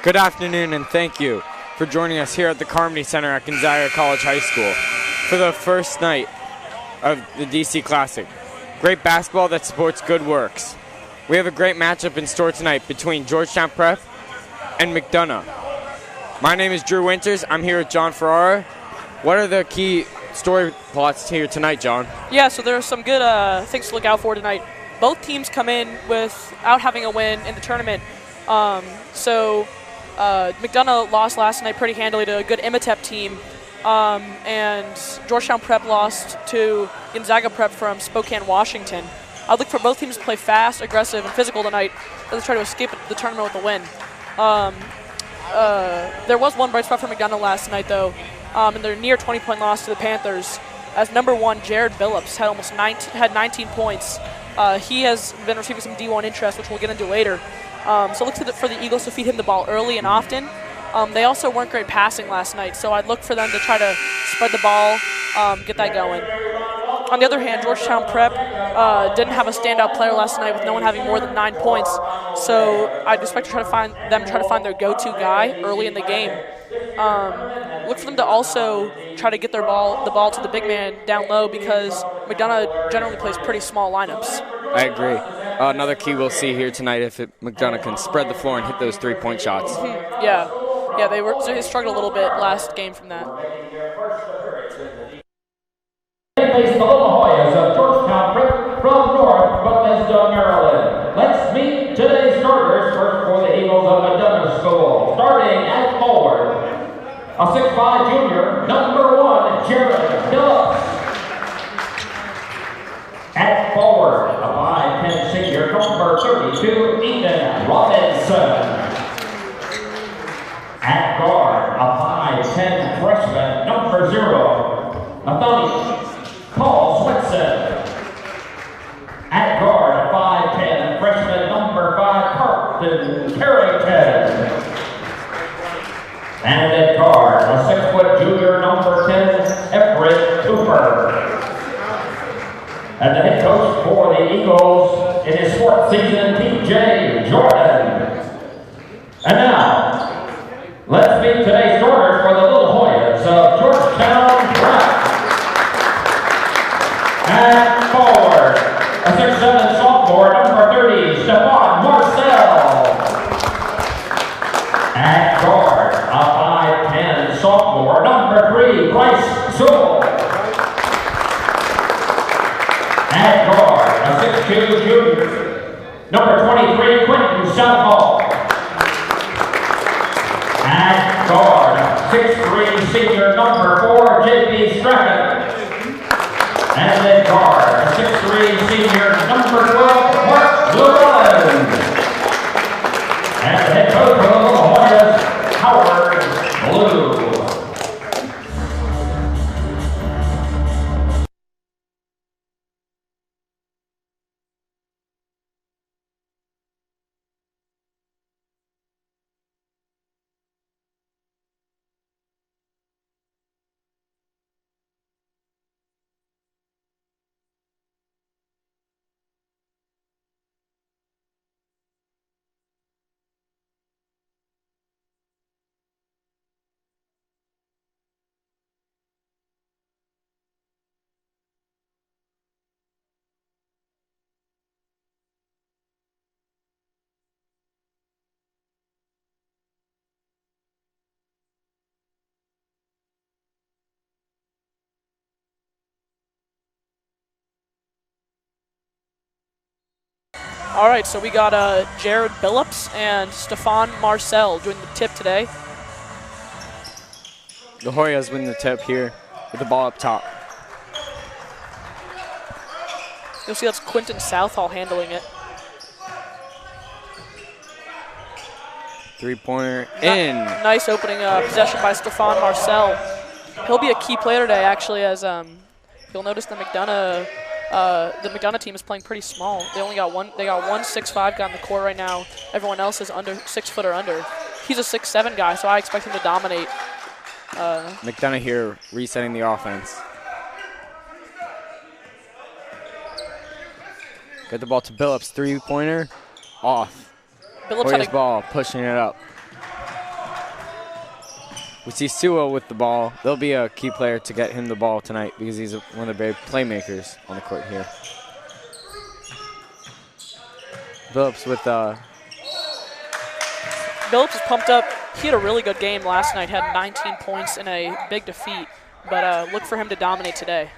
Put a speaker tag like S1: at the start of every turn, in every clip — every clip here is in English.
S1: Good afternoon, and thank you for joining us here at the Carmody Center at Gonzaga College High School for the first night of the DC Classic. Great basketball that supports good works. We have a great matchup in store tonight between Georgetown Prep and McDonogh. My name is Drew Winters. I'm here with John Ferrara. What are the key story plots here tonight, John?
S2: Yeah, so there are some good things to look out for tonight. Both teams come in without having a win in the tournament. McDonogh lost last night pretty handily to a good Imatep team, and Georgetown Prep lost to Gonzaga Prep from Spokane, Washington. I'd look for both teams to play fast, aggressive, and physical tonight as they try to escape the tournament with a win. There was one bright spot for McDonogh last night, though, in their near 20-point loss to the Panthers, as number one Jared Billups had 19 points. He has been receiving some D1 interest, which we'll get into later. So look for the Eagles to feed him the ball early and often. They also weren't great passing last night, so I'd look for them to try to spread the ball, get that going. On the other hand, Georgetown Prep didn't have a standout player last night with no one having more than 9 points, so I'd expect to try to find their go-to guy early in the game. Look for them to also try to get the ball to the big man down low, because McDonogh generally plays pretty small lineups.
S1: I agree. Another key we'll see here tonight if McDonogh can spread the floor and hit those three-point shots.
S2: Yeah, they struggled a little bit last game from that.
S3: They face the Little Hoyas of Georgetown Prep from North Bethesda, Maryland. Let's meet today's starters. First for the Eagles of McDonogh School. Starting at forward, a 6'5" junior, number one, Jared Billups. At forward, a 5'10" senior, number 32, Ethan Robinson. At guard, a 5'10" freshman, number 0, Nathaniel Paul Swinson. At guard, a 5'10" freshman, number 5, Carlton Carrington. And at guard, a 6' junior, number 10, Everett Cooper. And the head coach for the Eagles in his fourth season, T.J. Jordan. And now, let's meet today's starters for the Little Hoyas of Georgetown Prep. At forward, a 6'7" sophomore, number 30, Stephon Marcel. At guard, a 5'10" sophomore, number 3, Bryce Sewell. At guard, a 6'2" junior, number 23, Quentin Southall. At guard, a 6'3" senior, number 4, J.B. Strachan. And at guard, a 6'3" senior, number 12, Mark Llewellyn. And the head coach for the Little Hoyas, Howard Blue.
S2: All right, so we got Jared Billups and Stephon Marcel doing the tip today.
S1: The Hoyas win the tip here with the ball up top.
S2: You'll see that's Quentin Southall handling it.
S1: Three-pointer in.
S2: Nice opening possession by Stephon Marcel. He'll be a key player today, actually, as you'll notice the McDonogh team is playing pretty small. They only got one. They got one 6'5" guy on the court right now. Everyone else is under 6 foot or under. He's a 6'7" guy, so I expect him to dominate.
S1: McDonogh here resetting the offense. Get the ball to Billups, three-pointer, off.
S2: Billups had
S1: Hoyas ball, pushing it up. We see Sewell with the ball. There'll be a key player to get him the ball tonight because he's one of the big playmakers on the court here. Phillips with
S2: Phillips is pumped up. He had a really good game last night, had 19 points in a big defeat, but look for him to dominate today.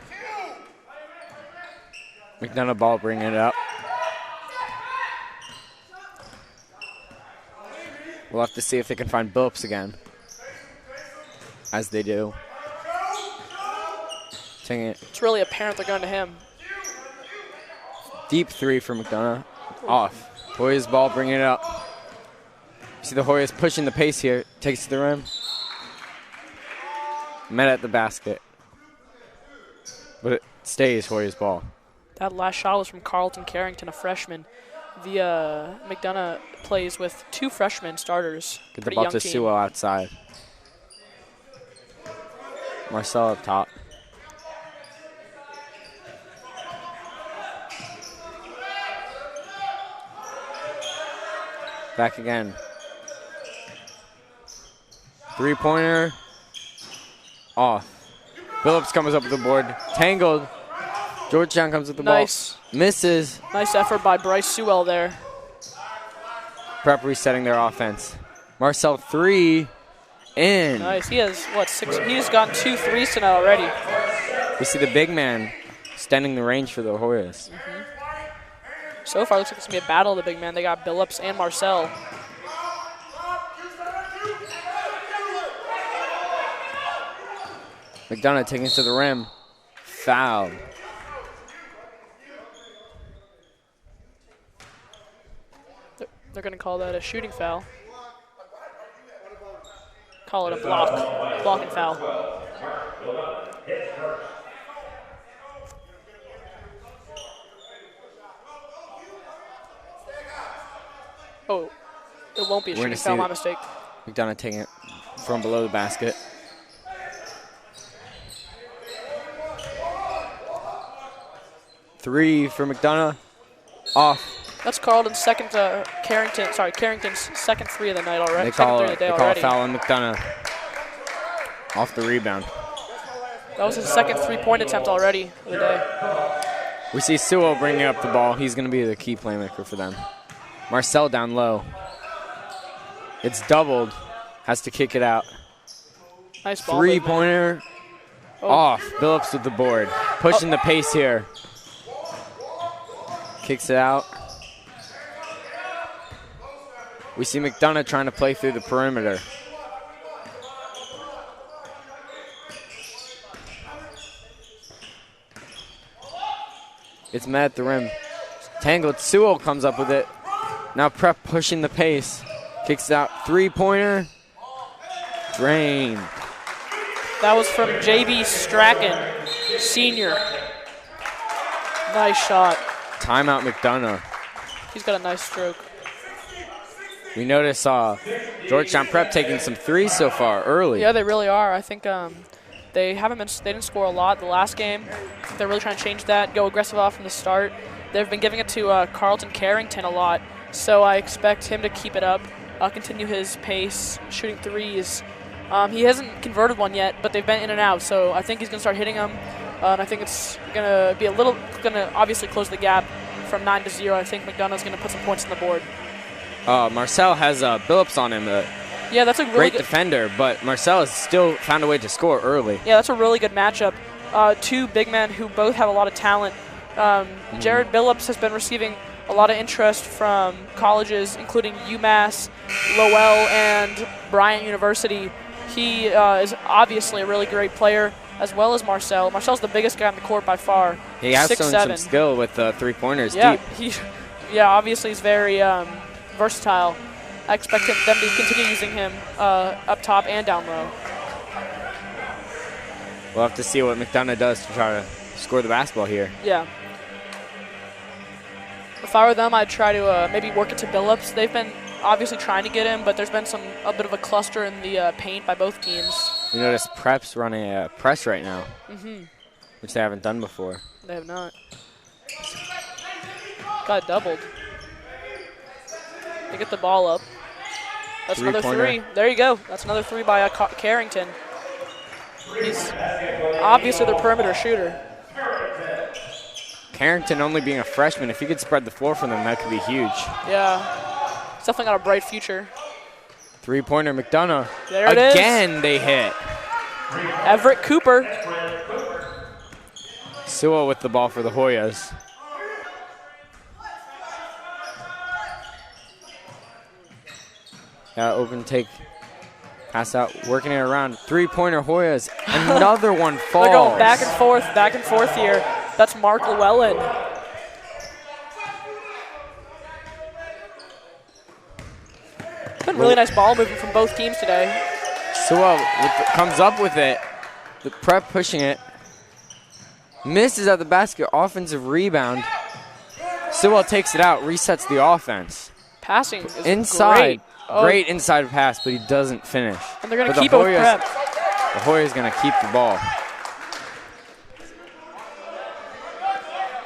S1: McDonogh ball bringing it up. We'll have to see if they can find Phillips again, as they do. Taking it.
S2: It's really apparent they're going to him.
S1: Deep three for McDonogh. Off. Hoyas ball bringing it up. See the Hoyas pushing the pace here. Takes to the rim. Met at the basket. But it stays Hoyas ball.
S2: That last shot was from Carlton Carrington, a freshman. The McDonogh plays with 2 freshman starters.
S1: Get the ball to Sewell outside. Marcel up top. Back again. 3-pointer. Off. Phillips comes up with the board. Tangled. Georgetown comes with the ball. Misses.
S2: Nice effort by Bryce Sewell there.
S1: Prep resetting their offense. Marcel 3. In.
S2: Nice. He has, what, 6? He's gotten 2 threes tonight already.
S1: We see the big man extending the range for the Hoyas.
S2: So far, it looks like it's going to be a battle of the big man. They got Billups and Marcel.
S1: McDonogh taking it to the rim. Foul.
S2: They're going to call that a shooting foul. Call it a block. Block and foul. Oh, it won't be a shooting foul, my mistake.
S1: McDonogh taking it from below the basket. Three for McDonogh. Off.
S2: That's Carlton's Carrington's second 3 of the night already.
S1: They call a foul on McDonogh. Off the rebound.
S2: That was his second 3-point attempt already of the day.
S1: We see Sewell bringing up the ball. He's going to be the key playmaker for them. Marcel down low. It's doubled. Has to kick it out.
S2: Nice ball.
S1: 3-pointer. Off. Phillips with the board. Pushing the pace here. Kicks it out. We see McDonogh trying to play through the perimeter. It's met at the rim. Tangled. Sewell comes up with it. Now Prep pushing the pace. Kicks it out. 3-pointer. Drain.
S2: That was from J.B. Strachan, senior. Nice shot.
S1: Timeout McDonogh.
S2: He's got a nice stroke.
S1: We notice Georgetown Prep taking some threes so far early.
S2: Yeah, they really are. I think they didn't score a lot the last game. They're really trying to change that, go aggressive off from the start. They've been giving it to Carlton Carrington a lot, so I expect him to keep it up, continue his pace, shooting threes. He hasn't converted one yet, but they've been in and out, so I think he's going to start hitting them. And I think it's going to be obviously close the gap from 9-0. I think McDonogh's going to put some points on the board.
S1: Marcel has Billups on him.
S2: Yeah, that's a really
S1: great
S2: good
S1: defender, but Marcel has still found a way to score early.
S2: Yeah, that's a really good matchup. 2 big men who both have a lot of talent. Jared Billups has been receiving a lot of interest from colleges, including UMass, Lowell, and Bryant University. He is obviously a really great player, as well as Marcel. Marcel's the biggest guy on the court by far.
S1: He has
S2: 6'7".
S1: some skill with 3-pointers
S2: deep.
S1: Yeah,
S2: obviously he's very versatile. I expect them to continue using him up top and down low.
S1: We'll have to see what McDonogh does to try to score the basketball here.
S2: Yeah. If I were them, I'd try to maybe work it to Billups. They've been obviously trying to get him, but there's been a bit of a cluster in the paint by both teams.
S1: You notice Prep's running a press right now, which they haven't done before.
S2: They have not. Got doubled. They get the ball up. That's another three. There you go. That's another three by Carrington. He's obviously the perimeter shooter.
S1: Carrington only being a freshman, if he could spread the floor for them, that could be huge.
S2: Yeah. He's definitely got a bright future.
S1: Three-pointer, McDonogh.
S2: There it is.
S1: Again, they hit.
S2: Everett Cooper.
S1: Sewell with the ball for the Hoyas. Open take, pass out, working it around. Three-pointer Hoyas. Another one falls.
S2: They're going back and forth here. That's Mark Llewellyn. Been really nice ball movement from both teams today.
S1: Sewell comes up with it. The Prep pushing it. Misses at the basket. Offensive rebound. Sewell takes it out, resets the offense.
S2: Passing is
S1: inside.
S2: Great.
S1: Great inside pass, but he doesn't finish.
S2: And they're going to keep it with Prep.
S1: The Hoyas going to keep the ball.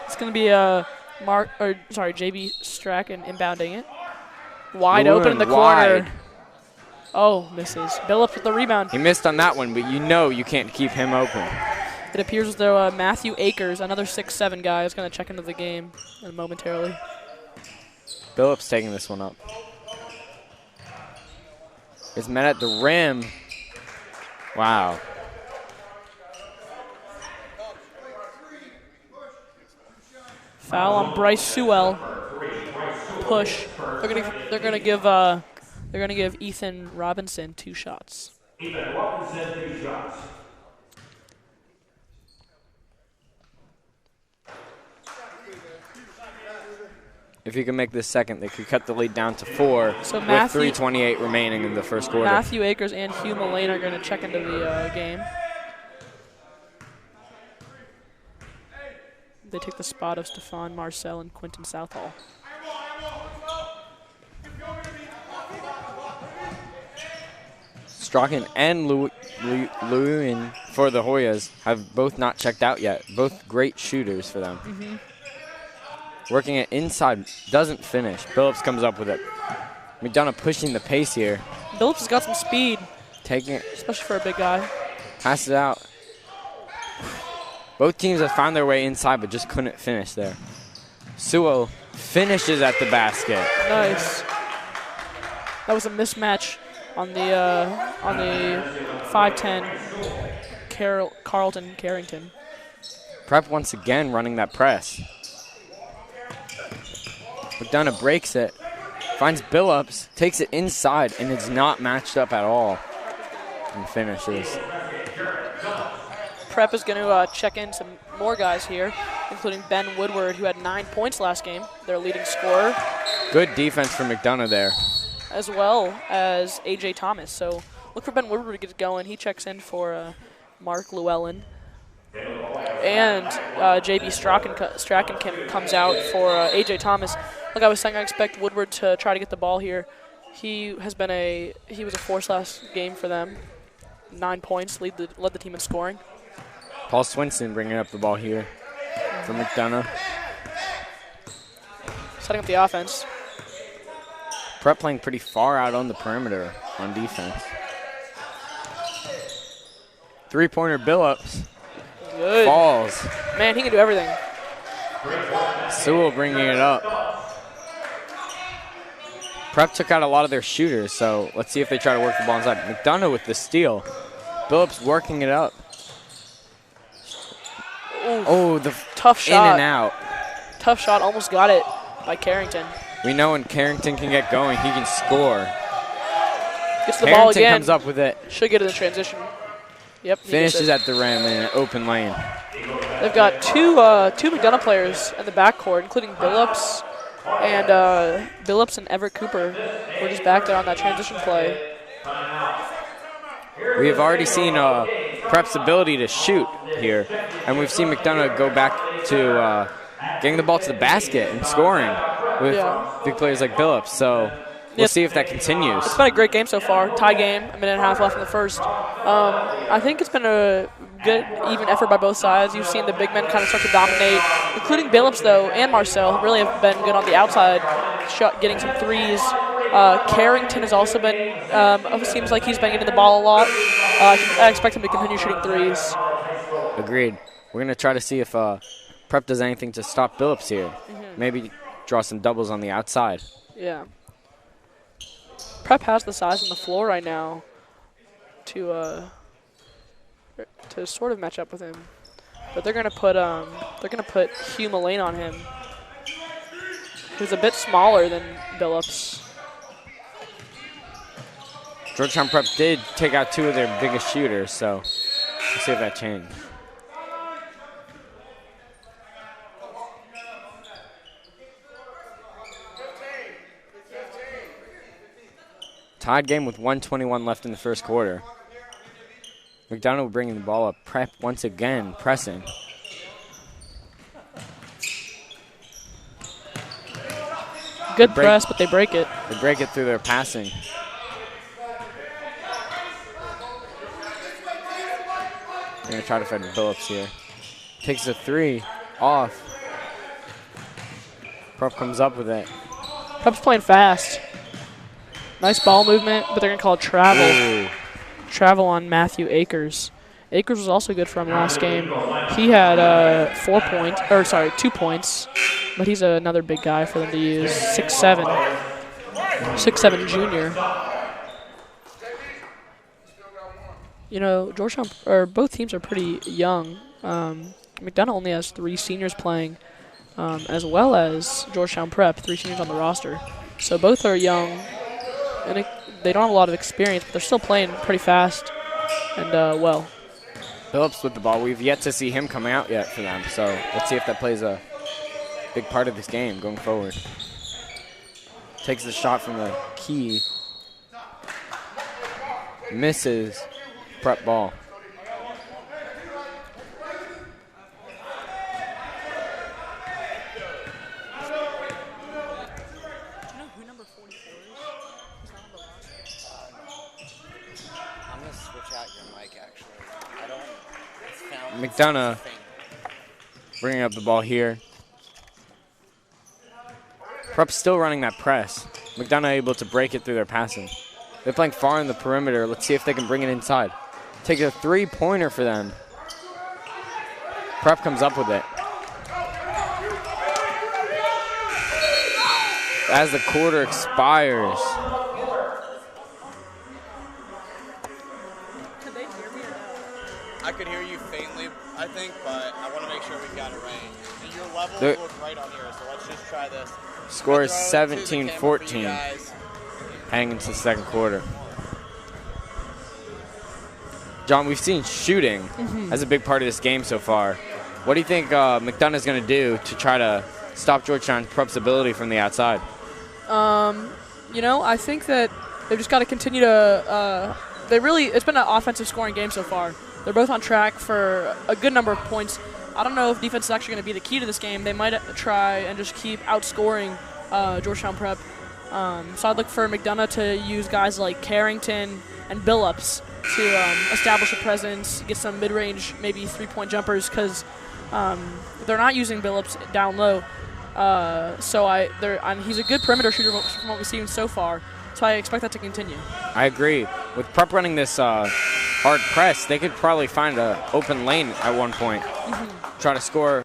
S2: It's going to be JB Strachan inbounding it. Wide open in the corner. Oh, misses. Billups with the rebound.
S1: He missed on that one, but you know you can't keep him open.
S2: It appears as though Matthew Akers, another 6'7" guy, is going to check into the game momentarily.
S1: Billups taking this one up. It's met at the rim. Wow.
S2: Foul on Bryce Sewell. Push. They're gonna give Ethan Robinson 2 shots.
S3: Ethan Robinson, 2 shots.
S1: If he can make this second, they could cut the lead down to 4
S2: so
S1: with 3:28 remaining in the first quarter.
S2: Matthew Akers and Hugh Mullane are going to check into the game. They take the spot of Stephon Marcel and Quentin Southall.
S1: Strachan and Lewin for the Hoyas have both not checked out yet. Both great shooters for them.
S2: Mm-hmm.
S1: Working it inside, doesn't finish. Billups comes up with it. McDonogh pushing the pace here.
S2: Billups has got some speed.
S1: Taking it.
S2: Especially for a big guy.
S1: Passes it out. Both teams have found their way inside, but just couldn't finish there. Sewell finishes at the basket.
S2: Nice. That was a mismatch on the 5'10" Carlton Carrington.
S1: Prep once again running that press. McDonogh breaks it, finds Billups, takes it inside, and it's not matched up at all, and finishes.
S2: Prep is going to check in some more guys here, including Ben Woodward, who had 9 points last game, their leading scorer.
S1: Good defense from McDonogh there.
S2: As well as A.J. Thomas. So look for Ben Woodward to get going. He checks in for Mark Llewellyn. And J.B. Strachan comes out for A.J. Thomas. Like I was saying, I expect Woodward to try to get the ball here. He was a force last game for them. 9 points, led the team in scoring.
S1: Paul Swinson bringing up the ball here for McDonogh.
S2: Setting up the offense.
S1: Prep playing pretty far out on the perimeter on defense. Three-pointer Billups.
S2: Good.
S1: Falls.
S2: Man, he can do everything.
S1: Sewell bringing it up. Prep took out a lot of their shooters, so let's see if they try to work the ball inside. McDonogh with the steal. Billups working it up.
S2: Ooh,
S1: oh, the
S2: tough shot.
S1: In and out.
S2: Tough shot, almost got it by Carrington.
S1: We know when Carrington can get going, he can score.
S2: Gets the ball again.
S1: Comes up with it.
S2: Should get it in transition. Yep.
S1: Finishes at the rim in an open lane.
S2: They've got two McDonogh players in the backcourt, including Billups and Everett Cooper. We're just back there on that transition play.
S1: We have already seen Prep's ability to shoot here, and we've seen McDonogh go back to getting the ball to the basket and scoring with big players like Billups. So we'll see if that continues.
S2: It's been a great game so far. Tie game, a minute and a half left in the first. I think it's been a good, even effort by both sides. You've seen the big men kind of start to dominate, including Billups, though, and Marcel really have been good on the outside, getting some threes. Carrington has also been, seems like he's been getting the ball a lot. I expect him to continue shooting threes.
S1: Agreed. We're going to try to see if Prep does anything to stop Billups here. Maybe draw some doubles on the outside.
S2: Yeah. Prep has the size on the floor right now to sort of match up with him, but they're gonna put Hugh Mullane on him, who's a bit smaller than Billups.
S1: Georgetown Prep did take out 2 of their biggest shooters, so we'll see if that changed. Tied game with 1:21 left in the first quarter. McDonogh bringing the ball up. Prep once again pressing.
S2: Good press, but they break it.
S1: They break it through their passing. They're going to try to find Billups here. Takes a 3 off. Prep comes up with it.
S2: Prep's playing fast. Nice ball movement, but they're going to call it travel.
S1: Ooh.
S2: Travel on Matthew Akers. Akers was also good for him last game. He had 2 points, but he's another big guy for them to use. 6'7". 6'7" junior. You know, Georgetown, or both teams are pretty young. McDonogh only has 3 seniors playing, as well as Georgetown Prep, 3 seniors on the roster. So both are young. And they don't have a lot of experience, but they're still playing pretty fast and well.
S1: Billups with the ball. We've yet to see him come out yet for them, so let's see if that plays a big part of this game going forward. Takes the shot from the key. Misses. Prep ball. McDonogh bringing up the ball here. Prep's still running that press. McDonogh able to break it through their passing. They're playing far in the perimeter. Let's see if they can bring it inside. Take a 3-pointer for them. Prep comes up with it. As the quarter expires.
S4: I could hear you faintly, I think, but I want to make sure we got it right. And your level look right on here, so let's just try this.
S1: Score is 17-14. Heading into the second quarter. John, we've seen shooting as a big part of this game so far. What do you think McDonogh is going to do to try to stop Georgetown Prep's ability from the outside?
S2: You know, I think that they've just got to continue to it's been an offensive scoring game so far. They're both on track for a good number of points. I don't know if defense is actually going to be the key to this game. They might try and just keep outscoring Georgetown Prep. So I'd look for McDonogh to use guys like Carrington and Billups to establish a presence, get some mid-range, maybe 3-point jumpers, because they're not using Billups down low. And he's a good perimeter shooter from what we've seen so far. So I expect that to continue.
S1: I agree. With Prep running this hard press, they could probably find an open lane at one point. Try to score.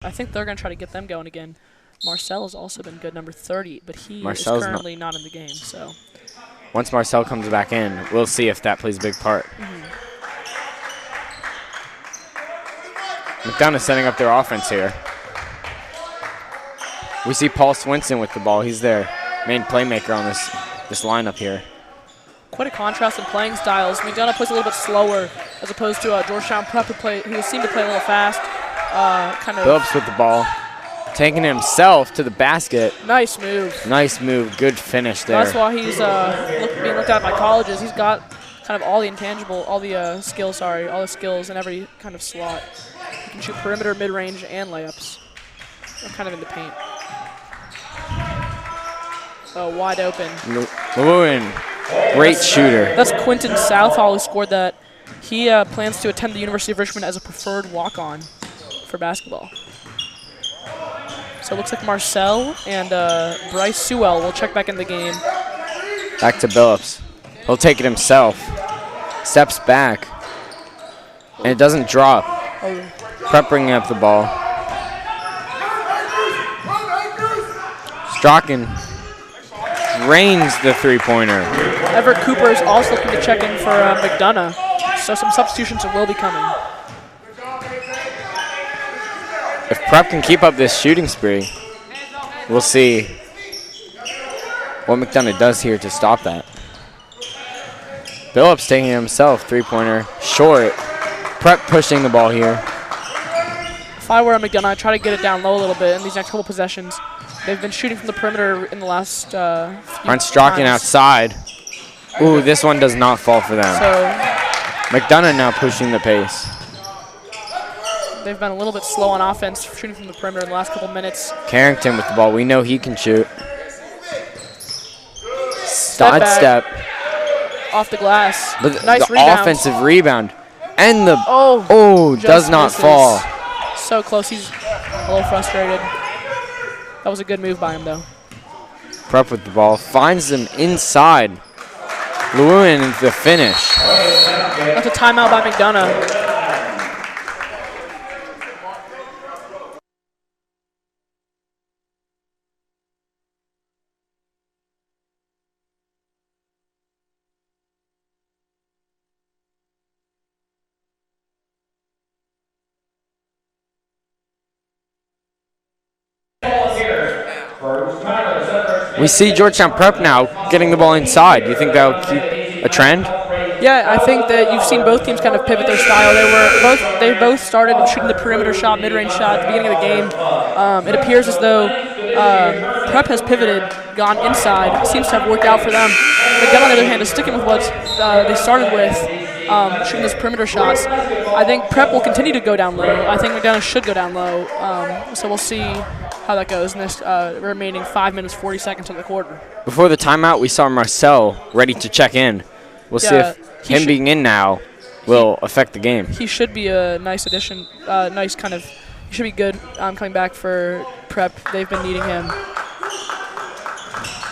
S2: I think they're going to try to get them going again. Marcel has also been good, number 30, but he
S1: Marcel's
S2: is currently not in the game. So
S1: once Marcel comes back in, we'll see if that plays a big part. McDonogh setting up their offense here. We see Paul Swinson with the ball. He's their main playmaker on this lineup here.
S2: Quite a contrast in playing styles. McDonogh plays a little bit slower as opposed to Georgetown Prep, who seem to play a little fast.
S1: Billups with the ball. Taking himself to the basket.
S2: Nice move.
S1: Nice move. Good finish there.
S2: That's why he's being looked at by colleges. He's got kind of all the skills in every kind of slot. He can shoot perimeter, mid-range, and layups. Kind of in the paint. Wide open.
S1: Lewin, great shooter.
S2: That's Quinton Southall who scored that. He plans to attend the University of Richmond as a preferred walk-on for basketball. So it looks like Marcel and Bryce Sewell will check back in the game.
S1: Back to Billups. He'll take it himself. Steps back. And it doesn't drop. Prep bringing up the ball. Strachan drains the three-pointer.
S2: Everett Cooper is also looking to check in for McDonogh. So some substitutions will be coming.
S1: If Prep can keep up this shooting spree, we'll see what McDonogh does here to stop that. Billups taking it himself, three-pointer, short. Prep pushing the ball here.
S2: If I were a McDonogh, I'd try to get it down low a little bit in these next couple possessions. They've been shooting from the perimeter in the last few
S1: Strachan outside. Ooh, this one does not fall for them.
S2: So
S1: McDonogh now pushing the pace.
S2: they've been a little bit slow on offense, shooting from the perimeter in the last couple minutes.
S1: Carrington with the ball. We know he can shoot.
S2: Step off the glass.
S1: But
S2: nice
S1: the
S2: rebound.
S1: offensive rebound. And the
S2: just
S1: does not
S2: misses.
S1: fall.
S2: So close. He's a little frustrated. That was a good move by him, though.
S1: Prep with the ball. Finds them inside. Lewin the finish.
S2: That's a timeout by McDonogh.
S1: We see Georgetown Prep now getting the ball inside. Do you think that will keep a trend?
S2: Yeah, I think that you've seen both teams kind of pivot their style. They both started shooting the perimeter shot, mid-range shot at the beginning of the game. It appears as though Prep has pivoted, gone inside. It seems to have worked out for them. McDonogh, on the other hand, is sticking with what they started with, shooting those perimeter shots. I think Prep will continue to go down low. I think McDonogh should go down low. So we'll see how that goes in this remaining 5 minutes, 40 seconds of the quarter.
S1: Before the timeout, we saw Marcel ready to check in. We'll see if him being in now will affect the game.
S2: He should be a nice addition, he should be good coming back for Prep. They've been needing him.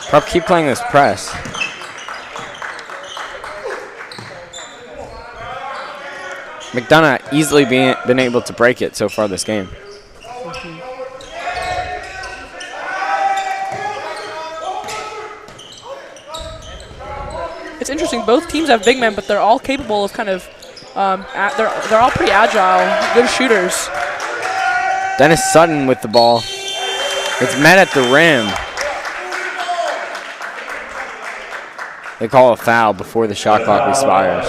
S1: Prep keep playing this press. McDonogh easily been able to break it so far this game.
S2: It's interesting. Both teams have big men, but they're all capable of kind of. They're all pretty agile, good shooters.
S1: Dennis Sutton with the ball. It's met at the rim. They call a foul before the shot clock expires.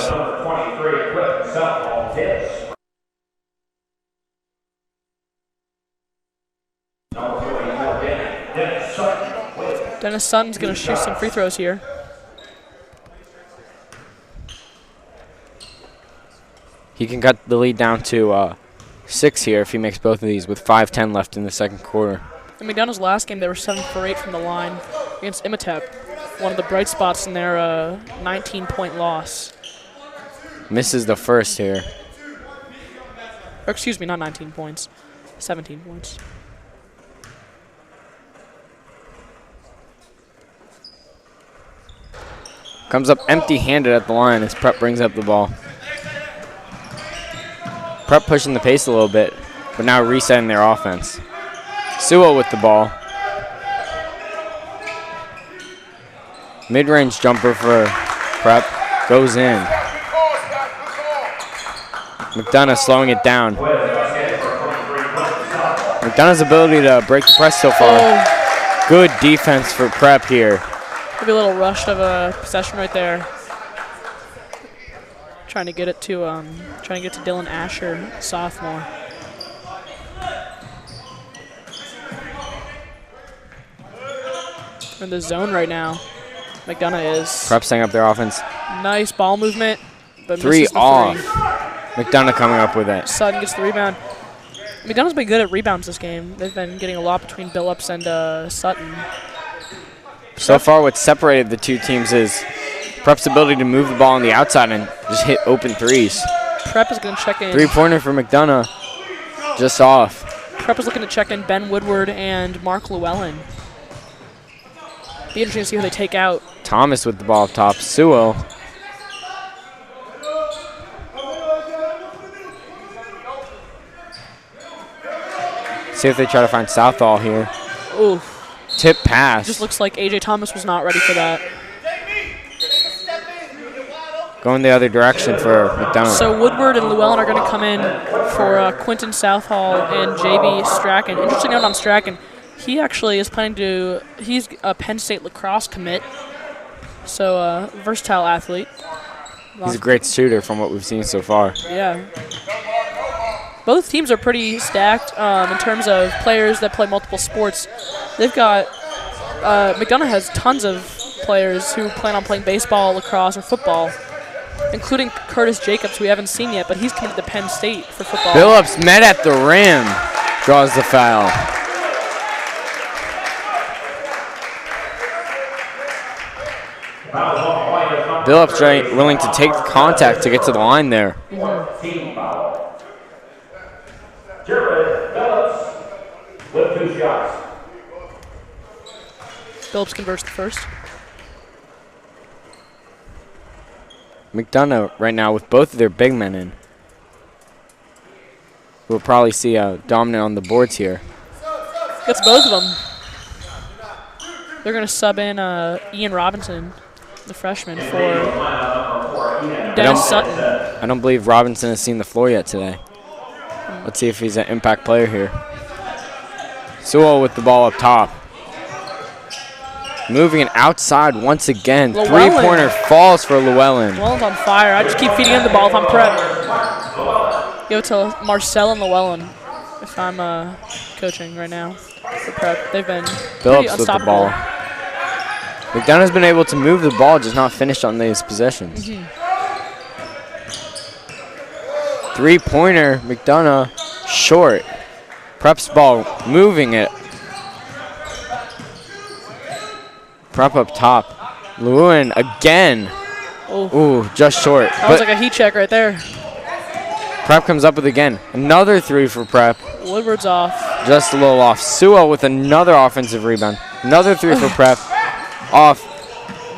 S2: Dennis Sutton's going to shoot some free throws here.
S1: He can cut the lead down to 6 here if he makes both of these with 5:10 left in the second quarter.
S2: In McDonough's last game, they were 7 for 8 from the line against Imhotep, one of the bright spots in their 19-point loss.
S1: Misses the first here.
S2: Or excuse me, not 19 points, 17 points.
S1: Comes up empty-handed at the line as Prep brings up the ball. Prep pushing the pace a little bit, but now resetting their offense. Sewell with the ball. Mid-range jumper for Prep. Goes in. McDonogh slowing it down. McDonough's ability to break the press so far. Good defense for Prep here.
S2: Maybe a little rush of a possession right there. Trying to get it to Dylan Asher, sophomore. In the zone right now. McDonogh is.
S1: Prep setting up their offense.
S2: Nice ball movement, but
S1: Three
S2: misses the
S1: off.
S2: three.
S1: McDonogh coming up with it.
S2: Sutton gets the rebound. McDonough's been good at rebounds this game. They've been getting a lot between Billups and Sutton.
S1: So far, what separated the two teams is Prep's ability to move the ball on the outside and just hit open threes.
S2: Prep is going to check in.
S1: Three-pointer for McDonogh, just off.
S2: Prep is looking to check in Ben Woodward and Mark Llewellyn. Be interesting to see who they take out.
S1: Thomas with the ball up top. Sewell. See if they try to find Southall here.
S2: Ooh.
S1: Tip pass.
S2: Just looks like A.J. Thomas was not ready for that.
S1: Going the other direction for McDonogh.
S2: So Woodward and Llewellyn are going to come in for Quentin Southall and J.B. Strachan. Interesting note on Strachan. He actually is planning to – he's a Penn State lacrosse commit. So versatile athlete.
S1: He's a great shooter from what we've seen so far.
S2: Yeah. Both teams are pretty stacked in terms of players that play multiple sports. They've got McDonogh has tons of players who plan on playing baseball, lacrosse, or football, including Curtis Jacobs, who we haven't seen yet, but he's committed to Penn State for football.
S1: Billups met at the rim, draws the foul. Billups willing to take the contact to get to the line there.
S3: Jared Phillips with 2 shots.
S2: Billups converts the first.
S1: McDonogh right now with both of their big men in. We'll probably see a dominant on the boards here.
S2: Gets both of them. They're going to sub in Ian Robinson, the freshman, for Dennis Sutton.
S1: I don't believe Robinson has seen the floor yet today. Let's see if he's an impact player here. Sewell with the ball up top. Moving it outside once again.
S2: Llewellyn.
S1: Three-pointer falls for Llewellyn.
S2: Llewellyn's on fire. I just keep feeding him the ball if I'm Prep. Give it to Marcel and Llewellyn if I'm coaching right now for Prep. They've been pretty
S1: Billups with the
S2: unstoppable.
S1: ball. McDonogh's been able to move the ball, just not finish on these possessions. Three-pointer, McDonogh, short. Prep's ball, moving it. Prep up top. Llewellyn again. Ooh, just short.
S2: That was like a heat check right there.
S1: Prep comes up with again. Another three for Prep.
S2: Woodward's off.
S1: Just a little off. Sewell with another offensive rebound. Another three for Prep. Off.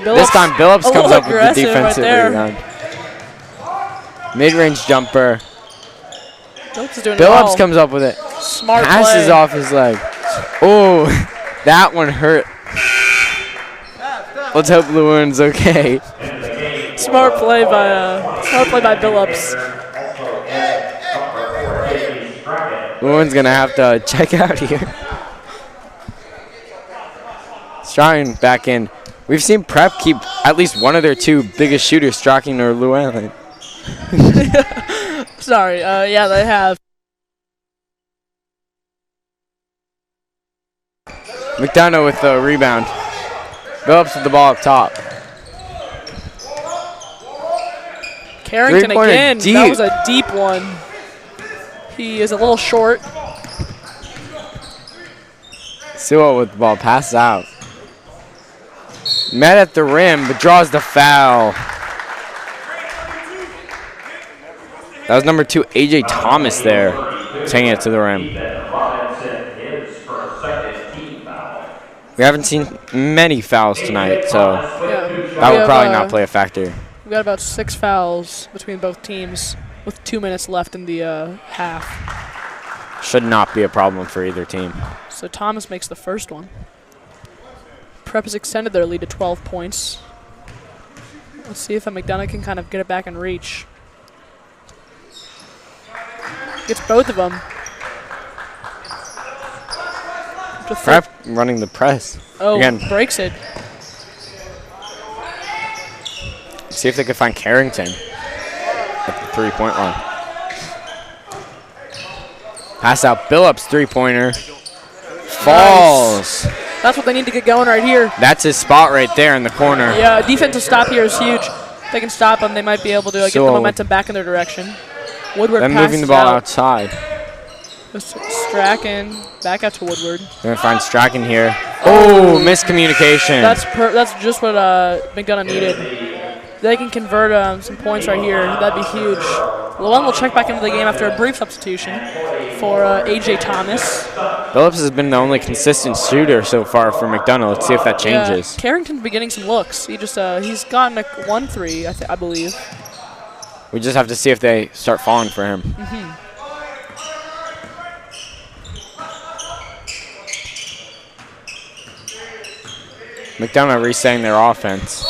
S1: This time Billups comes up with the defensive rebound. Mid-range jumper. Billups comes up with it.
S2: Smart
S1: passes
S2: play.
S1: off his leg. Oh, that one hurt. Let's hope Llewellyn's okay.
S2: Smart play by Billups.
S1: Llewellyn's gonna have to check out here. Strachan back in. We've seen Prep keep at least one of their 2 biggest shooters, Strachan or Llewellyn.
S2: Sorry, yeah, they have.
S1: McDonogh with the rebound. Billups with the ball up top.
S2: Carrington
S1: Three-pointer
S2: again.
S1: deep.
S2: That was a deep one. He is a little short.
S1: Sewell with the ball, passes out. Met at the rim, but draws the foul. That was number 2, A.J. Thomas there, taking it to the rim. We haven't seen many fouls tonight, so that would probably not play a factor.
S2: We've got about 6 fouls between both teams with 2 minutes left in the half.
S1: Should not be a problem for either team.
S2: So Thomas makes the first one. Prep has extended their lead to 12 points. Let's see if McDonogh can kind of get it back and reach. Gets both of them.
S1: Prep running the press.
S2: Oh,
S1: again.
S2: Breaks it.
S1: See if they can find Carrington at the 3-point line. Pass out Billups, 3-pointer. Falls.
S2: Nice. That's what they need to get going right here.
S1: That's his spot right there in the corner.
S2: Yeah, a defensive stop here is huge. If they can stop them, they might be able to get the momentum back in their direction. Woodward
S1: then
S2: passes
S1: moving the ball
S2: out.
S1: outside.
S2: Strachan back out to Woodward.
S1: They're going to find Strachan here. Oh, miscommunication.
S2: That's just what McDonogh needed. They can convert some points right here. That'd be huge. Llewellyn will check back into the game after a brief substitution for A.J. Thomas.
S1: Phillips has been the only consistent shooter so far for McDonogh. Let's see if that changes.
S2: Yeah, Carrington's been getting some looks. He's gotten 1 3, I believe.
S1: We just have to see if they start falling for him. McDonogh resetting their offense.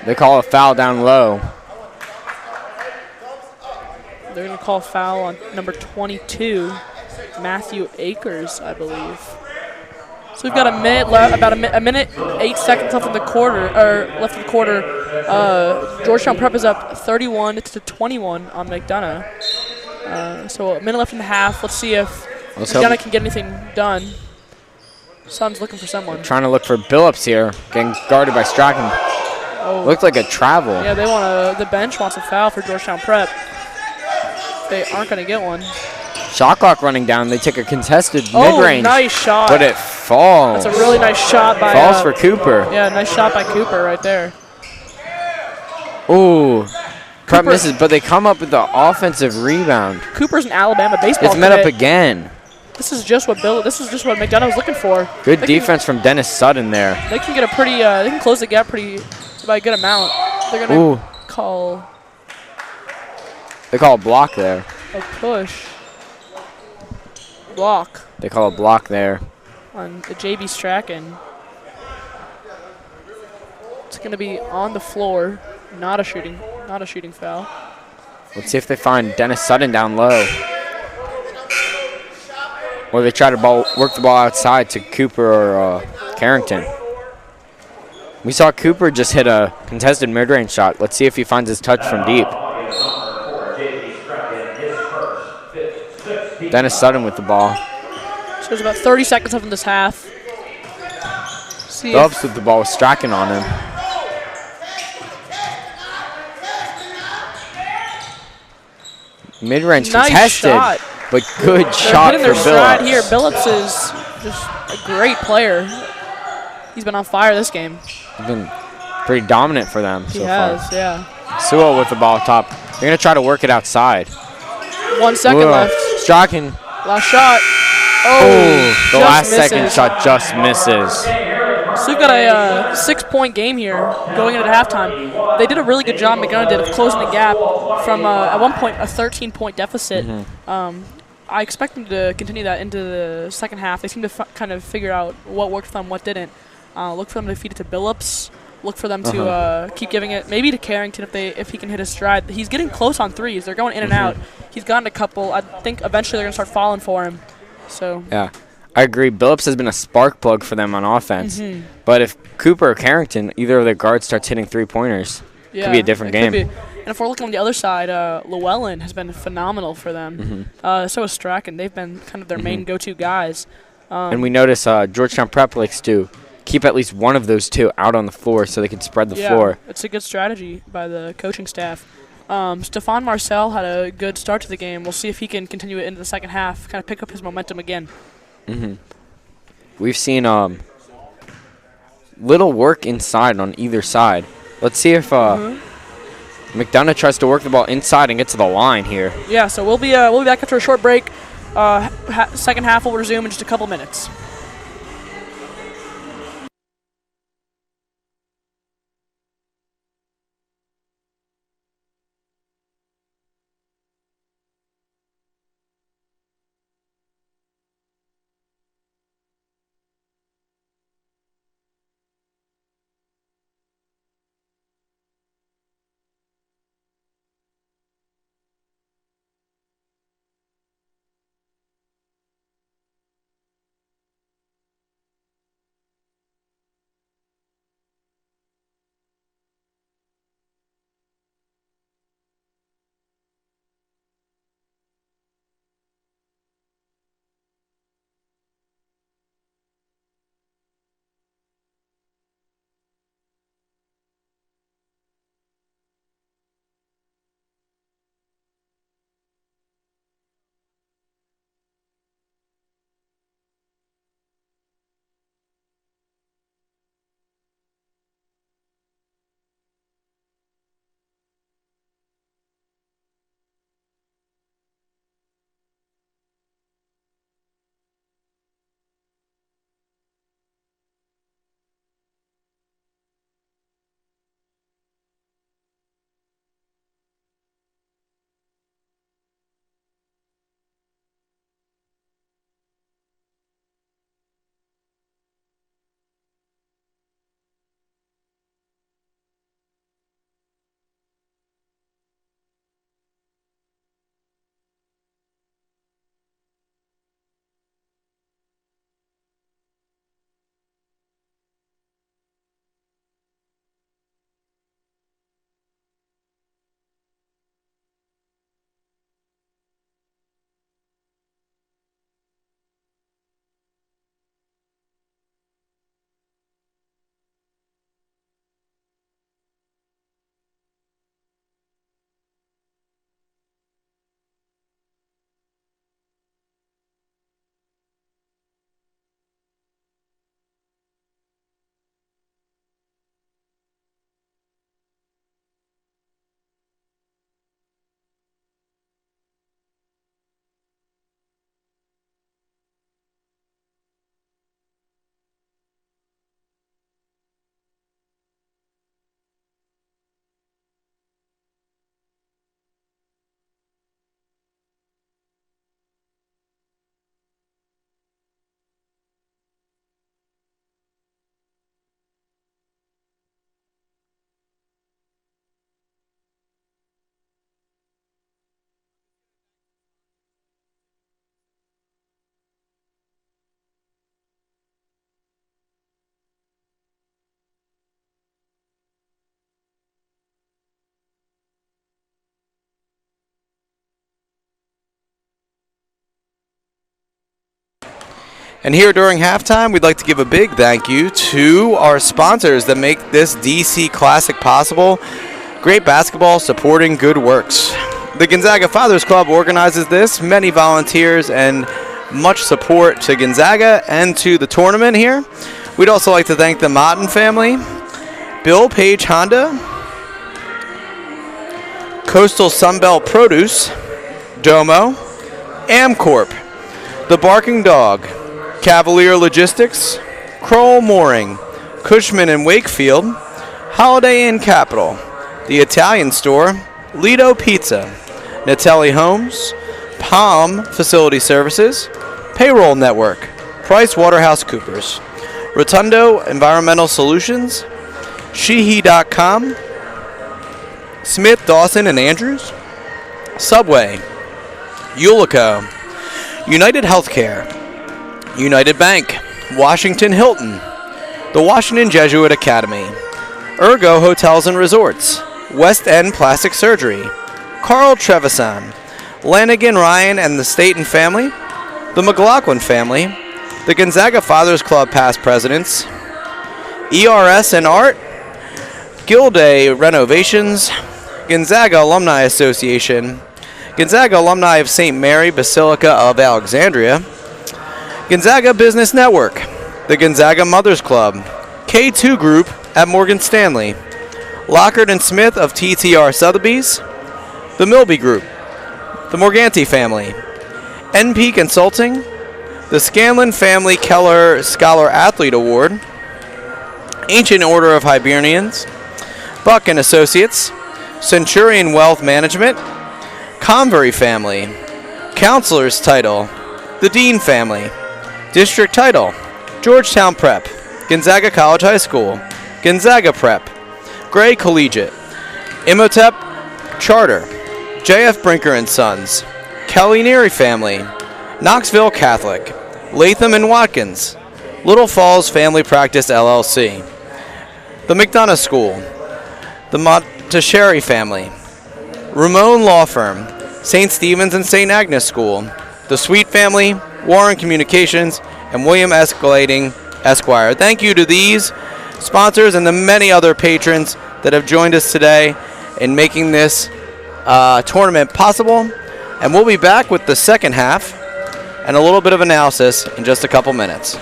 S1: They call a foul down low.
S2: They're going to call a foul on number 22, Matthew Akers, I believe. So we've got a minute left, about a minute 8 seconds left in the quarter. Georgetown Prep is up 31 to 21 on McDonogh. So a minute left in the half. Let's see if McDonogh can get anything done. Sun's looking for someone.
S1: Trying to look for Billups here, getting guarded by Strachan.
S2: Oh.
S1: Looked like a travel.
S2: Yeah, the bench wants a foul for Georgetown Prep. They aren't going to get one.
S1: Shot clock running down. They take a contested mid-range.
S2: Oh, nice shot.
S1: But it falls.
S2: That's a really nice shot by...
S1: Falls for Cooper.
S2: Yeah, nice shot by Cooper right there.
S1: Ooh. Prep misses, but they come up with the offensive rebound.
S2: Cooper's an Alabama baseball
S1: It's met up again.
S2: This is just what McDonogh was looking for.
S1: Good defense from Dennis Sutton there.
S2: They can get they can close the gap by a good amount. They're going to call...
S1: They call a block there.
S2: A push. Block.
S1: They call a block there.
S2: On the JB Strachan. It's going to be on the floor. Not a shooting foul.
S1: Let's see if they find Dennis Sutton down low. Or they try to work the ball outside to Cooper or Carrington. We saw Cooper just hit a contested mid-range shot. Let's see if he finds his touch from deep. Dennis Sutton with the ball.
S2: So there's about 30 seconds left in this half.
S1: Phillips with the ball with Strachan on him. Mid-range contested,
S2: shot.
S1: But good shot for Billups.
S2: Here. Billups is just a great player. He's been on fire this game.
S1: He's been pretty dominant for them so far.
S2: He has, yeah.
S1: Sewell with the ball top. They're going to try to work it outside.
S2: 1 second left.
S1: Strachan.
S2: Last shot.
S1: Oh, the last second shot just misses.
S2: So we've got a 6-point game here going into halftime. They did a really good job, McDonogh did, of closing the gap from, at one point, a 13-point deficit. I expect them to continue that into the second half. They seem to kind of figure out what worked for them, what didn't. Look for them to feed it to Billups. Look for them to keep giving it, maybe to Carrington if he can hit his stride. He's getting close on threes. They're going in and out. He's gotten a couple. I think eventually they're going to start falling for him. So
S1: yeah, I agree. Billups has been a spark plug for them on offense. But if Cooper or Carrington, either of their guards starts hitting three-pointers, it could be a different game.
S2: And if we're looking on the other side, Llewellyn has been phenomenal for them. So has Strachan. They've been kind of their main go-to guys.
S1: And we notice Georgetown Prep likes to keep at least one of those two out on the floor so they can spread the floor.
S2: It's a good strategy by the coaching staff. Stephon Marcel had a good start to the game. We'll see if he can continue it into the second half, kind of pick up his momentum again.
S1: We've seen little work inside on either side. Let's see if McDonogh tries to work the ball inside and get to the line here.
S2: Yeah, so we'll be back after a short break. Second half will resume in just a couple minutes.
S5: And here during halftime, we'd like to give a big thank you to our sponsors that make this DC Classic possible. Great basketball supporting good works. The Gonzaga Fathers Club organizes this. Many volunteers and much support to Gonzaga and to the tournament here. We'd also like to thank the Motten family, Bill Page Honda, Coastal Sunbelt Produce, Domo, Amcorp, The Barking Dog, Cavalier Logistics, Kroll Mooring, Cushman and Wakefield, Holiday Inn Capital, The Italian Store, Lido Pizza, Natelli Homes, Palm Facility Services, Payroll Network, Price Waterhouse Coopers, Rotundo Environmental Solutions, Sheehy.com, Smith, Dawson and Andrews, Subway, Ulico, United Healthcare, United Bank, Washington Hilton, the Washington Jesuit Academy, Ergo Hotels and Resorts, West End Plastic Surgery, Carl Trevisan, Lanigan Ryan and the Staten family, the McLaughlin family, the Gonzaga Fathers Club past presidents, ERS and Art, Gilday Renovations, Gonzaga Alumni Association, Gonzaga Alumni of St. Mary Basilica of Alexandria, Gonzaga Business Network, the Gonzaga Mothers Club, K2 Group at Morgan Stanley, Lockard and Smith of TTR Sotheby's, the Milby Group, the Morganti family, NP Consulting, the Scanlon Family Keller Scholar Athlete Award, Ancient Order of Hibernians, Buck and Associates, Centurion Wealth Management, Convery family, Counselor's Title, the Dean family, District Title, Georgetown Prep, Gonzaga College High School, Gonzaga Prep, Gray Collegiate, Imhotep Charter, J.F. Brinker and Sons, Kelly Neary family, Knoxville Catholic, Latham and Watkins, Little Falls Family Practice LLC, the McDonogh School, the Montessori family, Ramon Law Firm, St. Stephen's and St. Agnes School, the Sweet family, Warren Communications, and William Escalating Esquire. Thank you to these sponsors and the many other patrons that have joined us today in making this tournament possible. And we'll be back with the second half and a little bit of analysis in just a couple minutes.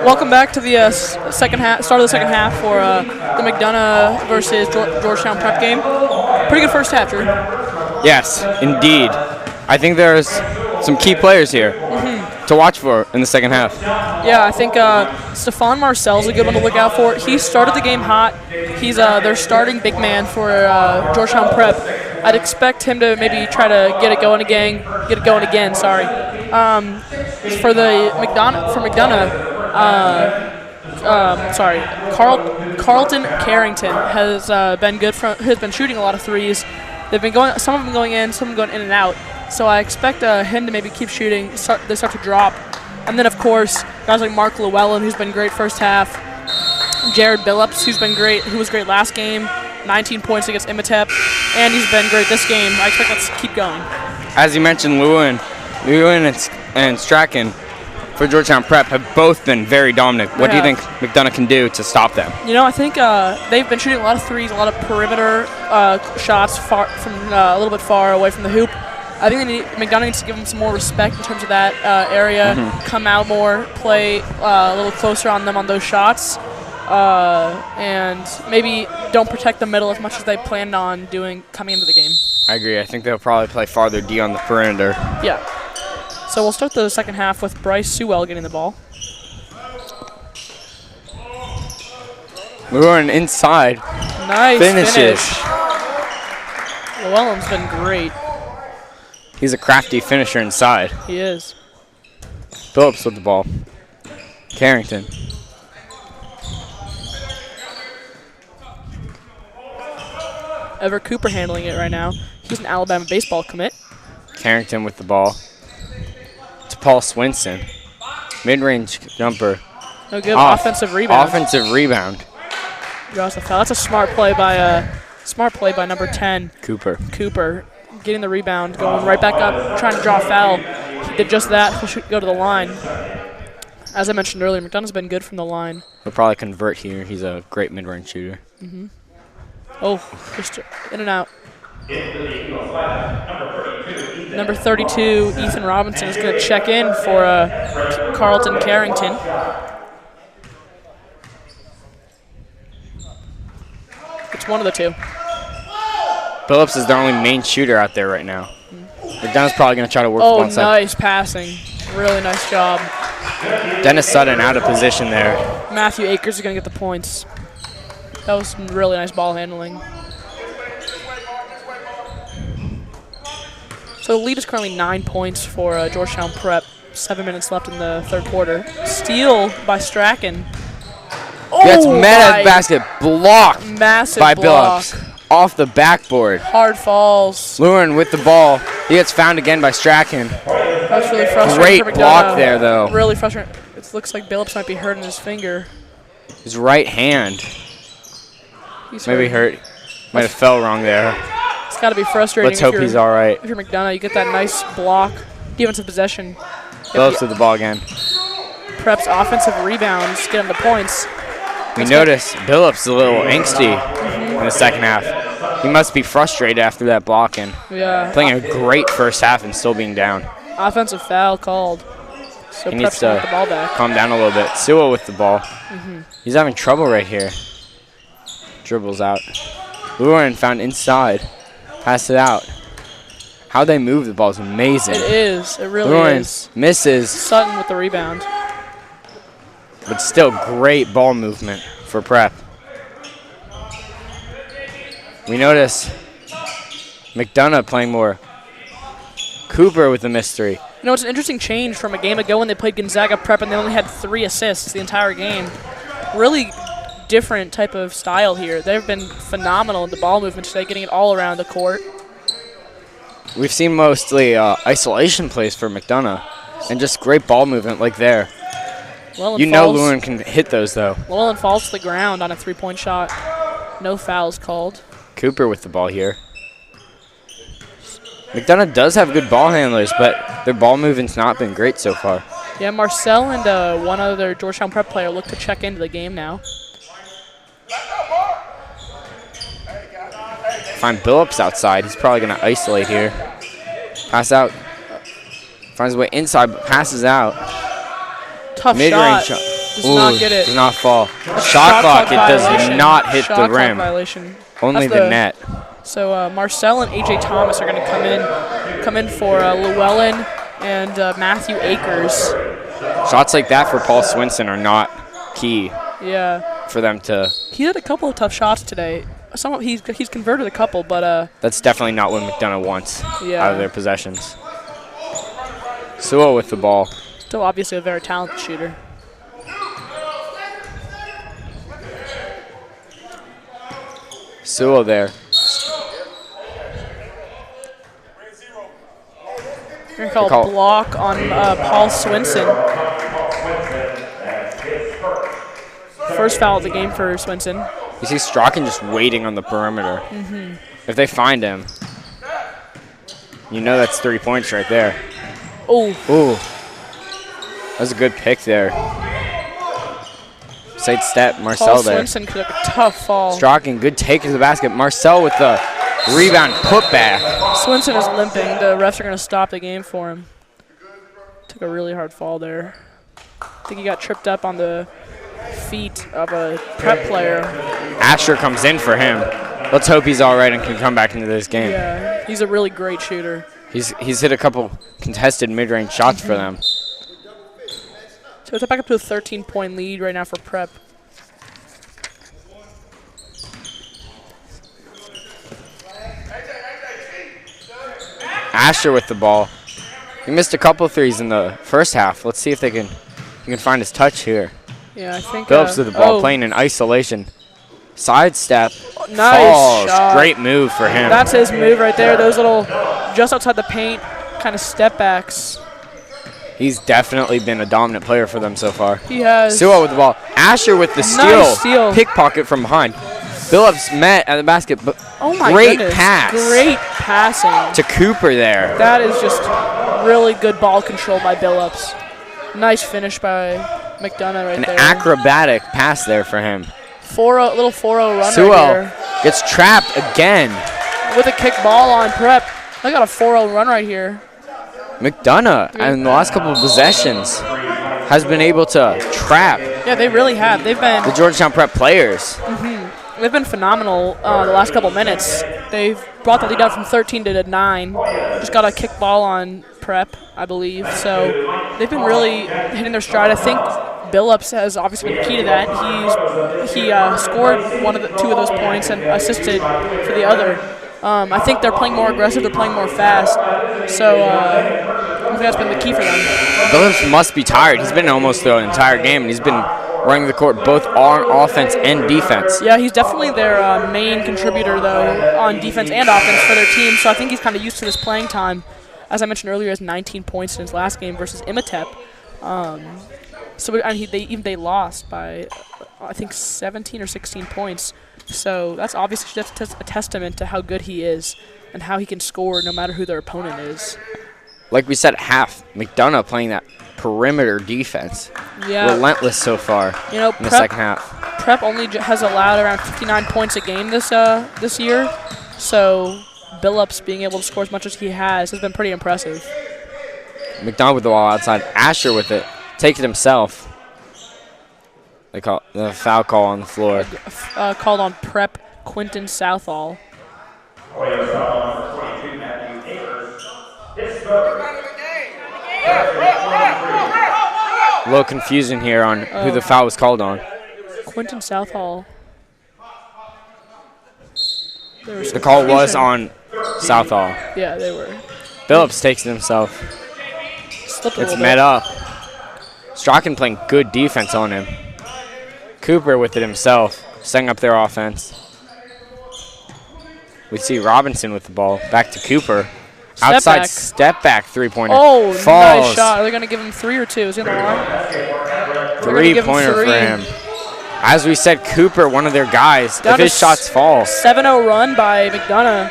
S2: Welcome back to the second half, start of the second half for the McDonogh versus Georgetown Prep game. Pretty good first half, Drew.
S1: Yes, indeed. I think there's some key players here to watch for in the second half.
S2: Yeah, I think Stephon Marcel's a good one to look out for. He started the game hot. He's their starting big man for Georgetown Prep. I'd expect him to maybe try to get it going again. Sorry. For McDonogh. Carlton Carrington has been shooting a lot of threes. They've been going. Some of them going in, some of them going in and out. So I expect him to maybe keep shooting. They start to drop, and then of course guys like Mark Llewellyn, who's been great first half. Jared Billups, who's been great. Who was great last game, 19 points against Imhotep, and he's been great this game. I expect that to keep going.
S1: As you mentioned, Lewin and Strachan for Georgetown Prep have both been very dominant. What do you think McDonogh can do to stop them?
S2: You know, I think they've been shooting a lot of threes, a lot of perimeter shots from a little bit far away from the hoop. I think McDonogh needs to give them some more respect in terms of that area, come out more, play a little closer on them on those shots, and maybe don't protect the middle as much as they planned on doing coming into the game.
S1: I agree. I think they'll probably play farther D on the perimeter.
S2: Yeah. So we'll start the second half with Bryce Sewell getting the ball.
S1: Lewin inside.
S2: Nice
S1: Finishes.
S2: finish. Llewellyn's been great.
S1: He's a crafty finisher inside.
S2: He is.
S1: Phillips with the ball. Carrington.
S2: Ever Cooper handling it right now. He's an Alabama baseball commit.
S1: Carrington with the ball. To Paul Swinson. Mid-range jumper.
S2: No good.
S1: Off.
S2: Offensive rebound.
S1: Offensive rebound.
S2: Draws the foul. That's a smart play by number 10. Cooper getting the rebound, going right back up, trying to draw a foul. He did just that. He'll go to the line. As I mentioned earlier, McDonogh's been good from the line.
S1: He'll probably convert here. He's a great mid-range shooter.
S2: Oh, just in and out. Number 32, Ethan Robinson, is going to check in for Carlton Carrington. It's one of the two.
S1: Phillips is the only main shooter out there right now. McDonough's probably going to try to work one side.
S2: Oh, nice passing. Really nice job.
S1: Dennis Sutton out of position there.
S2: Matthew Akers is going to get the points. That was some really nice ball handling. So the lead is currently 9 points for Georgetown Prep. 7 minutes left in the third quarter. Steal by Strachan.
S1: Gets met at basket, blocked
S2: Massive
S1: by
S2: block.
S1: Billups. Off the backboard.
S2: Hard falls.
S1: Lewin with the ball. He gets found again by Strachan.
S2: That's really frustrating.
S1: Great
S2: for
S1: block
S2: McDonogh.
S1: there, though.
S2: Really frustrating. It looks like Billups might be hurting his finger.
S1: His right hand.
S2: He's
S1: Maybe hurt. Might have fell wrong there.
S2: It's got to be frustrating.
S1: Let's hope he's all right.
S2: If you're McDonogh, you get that nice block, defensive possession.
S1: Billups with the ball again.
S2: Prep's offensive rebounds get him the points.
S1: We notice Billups a little angsty in the second half. He must be frustrated after that blocking.
S2: Yeah.
S1: Playing a great first half and still being down.
S2: Offensive foul called. So
S1: He
S2: Prep's
S1: needs
S2: gonna
S1: to
S2: get the ball back.
S1: calm down a little bit. Sewell with the ball. He's having trouble right here. Dribbles out. Lewin found inside. Pass it out. How they move the ball is amazing.
S2: It is. It really
S1: Lewin
S2: is.
S1: misses,
S2: Sutton with the rebound.
S1: but still great ball movement for Prep. We notice McDonogh playing more. Cooper with the mystery.
S2: You know, it's an interesting change from a game ago when they played Gonzaga Prep and they only had 3 assists the entire game. Really different type of style here. They've been phenomenal in the ball movement today, getting it all around the court.
S1: We've seen mostly isolation plays for McDonogh and just great ball movement like there.
S2: Llewellyn
S1: You know
S2: falls-
S1: Lewin can hit those, though.
S2: Llewellyn falls to the ground on a 3-point shot. No fouls called.
S1: Cooper with the ball here. McDonogh does have good ball handlers, but their ball movement's not been great so far.
S2: Yeah, Marcel and one other Georgetown Prep player look to check into the game now.
S1: Find Billups outside. He's probably going to isolate here. Pass out. Finds a way inside, but passes out.
S2: Tough
S1: Mid-range
S2: shot. Does not get it.
S1: Does not fall.
S2: That's
S1: Shot clock, it does
S2: violation.
S1: not hit
S2: Shot
S1: the
S2: clock
S1: rim.
S2: Violation.
S1: Only
S2: That's
S1: the net.
S2: So Marcel and AJ Thomas are going to come in for Llewellyn and Matthew Akers.
S1: Shots like that for Paul Swinson are not key
S2: Yeah.
S1: for them to.
S2: He had a couple of tough shots today. He's converted a couple, but
S1: That's definitely not what McDonogh wants
S2: Yeah.
S1: out of their possessions. Sewell with the ball.
S2: still obviously a very talented shooter.
S1: Sewell there.
S2: We're going to call a block on Paul Swinson. First foul of the game for Swinson.
S1: You see Strachan just waiting on the perimeter. If they find him, you know that's 3 points right there.
S2: Oh,
S1: Ooh. That was a good pick there. Side step, Marcel
S2: Paul
S1: there.
S2: Swinson took a tough fall.
S1: Strachan, good take to the basket. Marcel with the rebound putback.
S2: Swinson is limping. The refs are going to stop the game for him. Took a really hard fall there. I think he got tripped up on the feet of a prep player.
S1: Asher comes in for him. Let's hope he's all right and can come back into this game.
S2: Yeah, he's a really great shooter.
S1: He's hit a couple contested mid-range shots for them.
S2: So it's back up to a 13-point lead right now for Prep.
S1: Asher with the ball. He missed a couple threes in the first half. Let's see if he can find his touch here.
S2: Yeah, I think.
S1: Phillips with the ball, playing in isolation. Sidestep.
S2: Nice
S1: Falls.
S2: shot.
S1: Great move for him.
S2: That's his move right there. Those little, just outside the paint, kind of step backs.
S1: He's definitely been a dominant player for them so far.
S2: He has.
S1: Sewell with the ball. Asher with the
S2: Nice steal.
S1: Pickpocket from behind. Phillips met at the basket, but
S2: Oh my
S1: great
S2: goodness.
S1: pass.
S2: Great passing.
S1: To Cooper there.
S2: That is just really good ball control by Billups. Nice finish by McDonogh right
S1: An
S2: there.
S1: acrobatic pass there for him.
S2: Little 4-0 run
S1: Sewell
S2: right here.
S1: gets trapped again.
S2: With a kick ball on Prep. I got a 4-0 run right here.
S1: McDonogh, in the last couple of possessions, has been able to trap
S2: Yeah, they really have. They've been
S1: the Georgetown Prep players.
S2: They've been phenomenal the last couple minutes. They've brought the lead up from 13 to 9. Just got a kick ball on Prep, I believe. So they've been really hitting their stride. I think Billups has obviously been the key to that. He scored two of those points and assisted for the other. I think they're playing more aggressive. They're playing more fast. So I think that's been the key for them.
S1: Billups must be tired. He's been almost the entire game, and he's been running the court both on offense and defense.
S2: Yeah, he's definitely their main contributor, though, on defense and offense for their team. So I think he's kind of used to this playing time. As I mentioned earlier, he has 19 points in his last game versus Imatep. They lost by, I think, 17 or 16 points. So that's obviously just a testament to how good he is and how he can score no matter who their opponent is.
S1: Like we said at half, McDonogh playing that perimeter defense.
S2: Yeah.
S1: Relentless so far
S2: You know,
S1: in the second half.
S2: Prep only has allowed around 59 points a game this year. So Billups being able to score as much as he has been pretty impressive.
S1: McDonogh with the ball outside. Asher with it. Takes it himself. They call the foul call on the floor.
S2: Called on Prep Quinton Southall.
S1: A little confusion here on who the foul was called on.
S2: Quinton Southall.
S1: The call was on Southall.
S2: Yeah, they were.
S1: Billups takes it himself.
S2: Slipped a
S1: It's
S2: little
S1: met
S2: bit.
S1: up. Strachan playing good defense on him. Cooper with it himself, setting up their offense. We see Robinson with the ball. Back to Cooper. Outside
S2: back.
S1: step back three-pointer.
S2: Oh,
S1: Falls.
S2: nice shot. Are they going to give him 3 or 2? Is he in the line?
S1: Three-pointer for him. As we said, Cooper, one of their guys.
S2: Down
S1: If his shots fall.
S2: 7-0 run by McDonogh.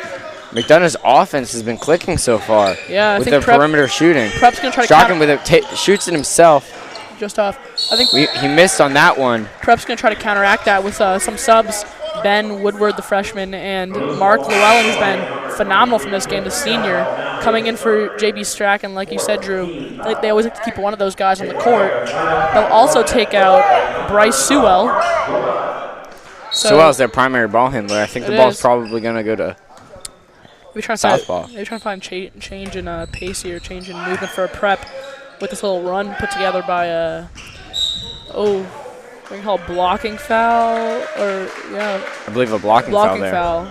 S1: McDonogh's offense has been clicking so far.
S2: Yeah, I
S1: with
S2: think
S1: their perimeter shooting.
S2: Prep's going to try to
S1: Strachan with it, shoots it himself.
S2: just off. I think
S1: He missed on that one.
S2: Prep's going to try to counteract that with some subs. Ben Woodward, the freshman, and Mark Llewellyn, who's been phenomenal from this game, the senior, coming in for JB Strachan. Like you said, Drew, they always like to keep one of those guys on the court. They'll also take out Bryce Sewell.
S1: Sewell's their primary ball handler. I think the ball's probably going to go to southpaw.
S2: Maybe trying to find change in pace here, change in movement for a Prep with this little run put together by we can call it blocking foul, or
S1: I believe a blocking foul.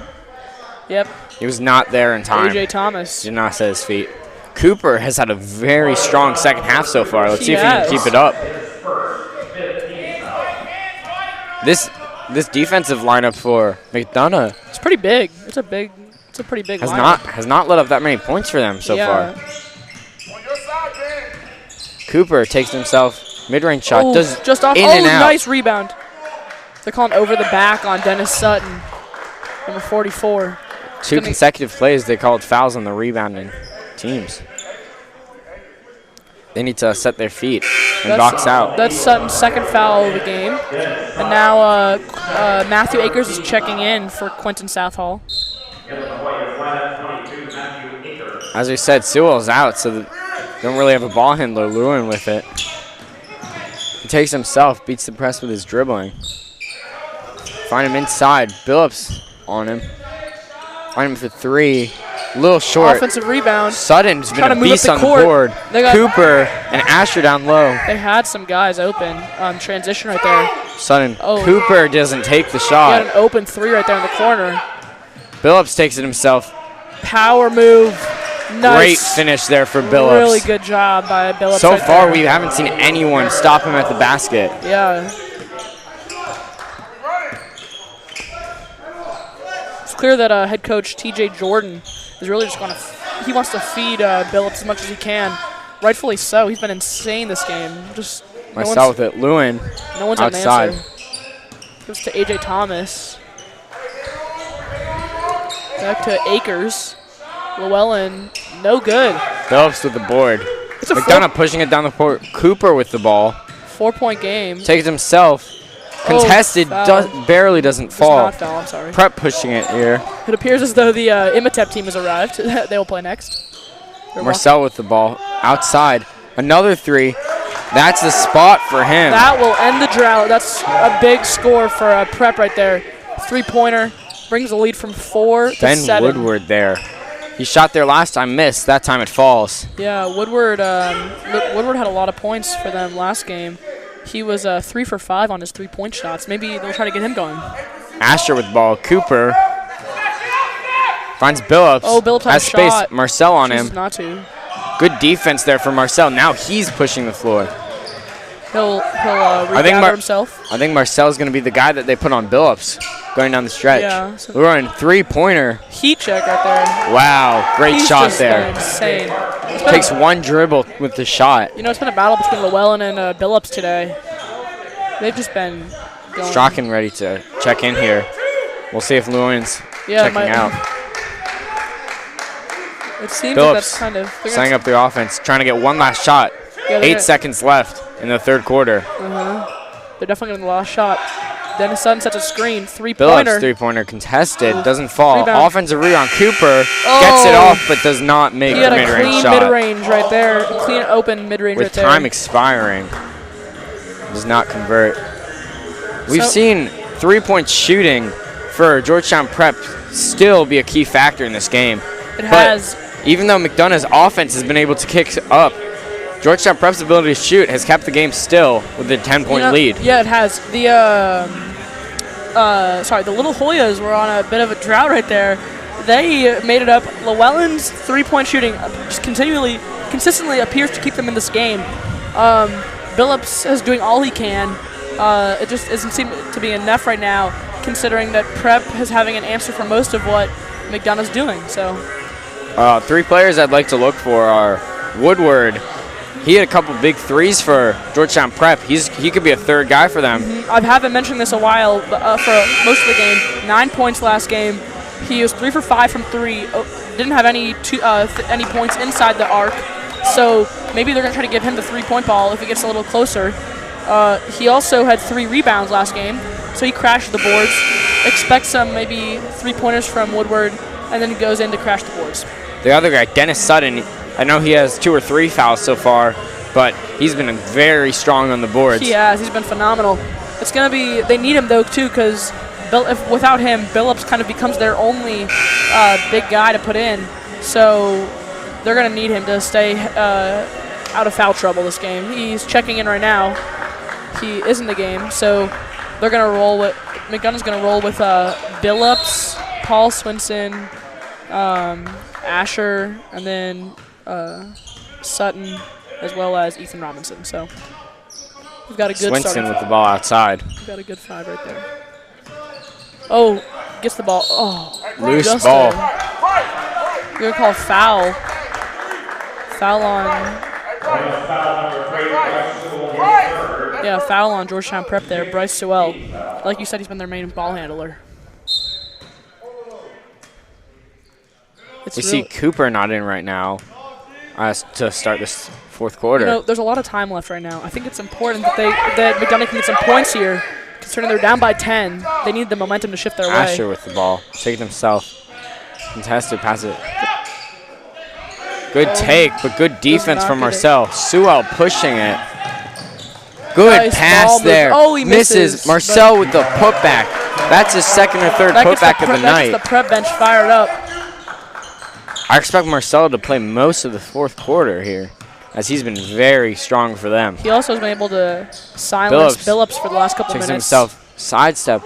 S2: Yep.
S1: He was not there in time.
S2: AJ Thomas
S1: did not set his feet. Cooper has had a very strong second half so far. Let's see if he can keep it up. This defensive lineup for McDonogh,
S2: it's pretty big. It's a pretty big lineup.
S1: Has not let up that many points for them so far. Cooper takes himself mid-range shot, does
S2: just off.
S1: In and out.
S2: Nice rebound. They're calling over the back on Dennis Sutton, number 44.
S1: Two consecutive plays, they called fouls on the rebounding teams. They need to set their feet and box out.
S2: That's Sutton's second foul of the game. And now Matthew Akers is checking in for Quentin Southall.
S1: As we said, Sewell's out, so they don't really have a ball handler. Lewin with it. He takes himself, beats the press with his dribbling. Find him inside. Billups on him. Find him for three. A little short.
S2: Offensive rebound.
S1: Sutton's been a beast on the board. Cooper and Asher down low.
S2: They had some guys open on transition right there.
S1: Sutton. Cooper doesn't take the shot.
S2: He had an open three right there in the corner.
S1: Billups takes it himself.
S2: Power move. Nice.
S1: Great finish there for Billups.
S2: Really good job by Billups.
S1: So far, we haven't seen anyone stop him at the basket.
S2: Yeah. It's clear that head coach T.J. Jordan is really just going to he wants to feed Billups as much as he can. Rightfully so. He's been insane this game. Just
S1: myself with it. Lewin.
S2: No one's
S1: outside.
S2: On the answer. Goes to A.J. Thomas. Back to Akers. Llewellyn, no good.
S1: Billups with the board. McDonogh pushing it down the court. Cooper with the ball.
S2: 4-point game.
S1: Takes himself. Contested, barely doesn't fall.
S2: Does not foul, I'm sorry.
S1: Prep pushing it here.
S2: It appears as though the Imatep team has arrived. They will play next.
S1: Marcel with the ball. Outside. Another three. That's the spot for him.
S2: That will end the drought. That's a big score for Prep right there. 3-pointer. Brings the lead from 4 to 7.
S1: Ben Woodward there. He shot there last time, missed. That time it falls.
S2: Yeah, Woodward had a lot of points for them last game. He was 3 for 5 on his 3-point shots. Maybe they'll try to get him going.
S1: Asher with the ball. Cooper finds Billups.
S2: Billups has
S1: space.
S2: shot.
S1: Marcel on him.
S2: Not to.
S1: Good defense there for Marcel. Now he's pushing the floor.
S2: He'll regather himself.
S1: I think Marcel's going to be the guy that they put on Billups going down the stretch.
S2: Yeah.
S1: We're running 3-pointer.
S2: Heat check right there.
S1: Wow, great shot there.
S2: Insane.
S1: Takes one dribble with the shot.
S2: You know, it's been a battle between Llewellyn and Billups today. They've just been going.
S1: Strachan ready to check in here. We'll see if Llewellyn's checking out.
S2: It seems
S1: Billups
S2: like that's kind of
S1: setting up the offense, trying to get one last shot. Yeah, 8 seconds left in the third quarter.
S2: They're definitely getting the last shot. Dennis Sutton sets a screen. 3-pointer.
S1: Billups 3-pointer contested. Doesn't fall.
S2: Rebound.
S1: Offensive rebound. Cooper gets it off but does not make the mid-range shot.
S2: He had a clean mid-range right there. Clean open mid-range right there.
S1: With time expiring. Does not convert. We've seen 3-point shooting for Georgetown Prep still be a key factor in this game.
S2: It has.
S1: Even though McDonough's offense has been able to kick up, Georgetown Prep's ability to shoot has kept the game still with a 10-point lead.
S2: Yeah, it has. The Little Hoyas were on a bit of a drought right there. They made it up. Llewellyn's 3-point shooting just consistently appears to keep them in this game. Billups is doing all he can. It just doesn't seem to be enough right now, considering that Prep is having an answer for most of what McDonough's doing. So,
S1: 3 players I'd like to look for are Woodward. He had a couple big threes for Georgetown Prep. He could be a third guy for them.
S2: I haven't mentioned this a while, but for most of the game, 9 points last game. He was 3 for 5 from 3. Didn't have any points inside the arc. So maybe they're going to try to give him the 3-point ball if it gets a little closer. He also had 3 rebounds last game, so he crashed the boards. expect some maybe three-pointers from Woodward, and then he goes in to crash the boards.
S1: The other guy, Dennis Sutton, I know he has 2 or 3 fouls so far, but he's been very strong on the boards.
S2: He has. He's been phenomenal. It's going to be – they need him, though, too, because without him, Billups kind of becomes their only big guy to put in. So they're going to need him to stay out of foul trouble this game. He's checking in right now. He is in the game, so they're going to roll with – McDonough's going to roll with Billups, Paul Swinson, Asher, and then Sutton, as well as Ethan Robinson. So we've got a good
S1: Swinson with the ball outside.
S2: We've got a good 5 right there. Oh, gets the ball. Oh,
S1: loose ball.
S2: You're going to call foul. Foul on. Yeah, foul on Georgetown Prep there. Bryce Sewell. Like you said, he's been their main ball handler.
S1: We see Cooper not in right now to start this fourth quarter.
S2: You know, there's a lot of time left right now. I think it's important that McDonogh can get some points here. Considering they're down by 10, they need the momentum to shift their way.
S1: Asher with the ball. Take it himself. Contested, pass it. Good take, but good defense from Marcel. Sewell pushing it. Good
S2: nice
S1: pass there.
S2: Oh, he misses.
S1: Marcel with the putback. That's his second or third putback of the night.
S2: That gets the prep bench fired up.
S1: I expect Marcel to play most of the fourth quarter here, as he's been very strong for them.
S2: He also has been able to silence Billups for the last couple minutes.
S1: Himself sidestep,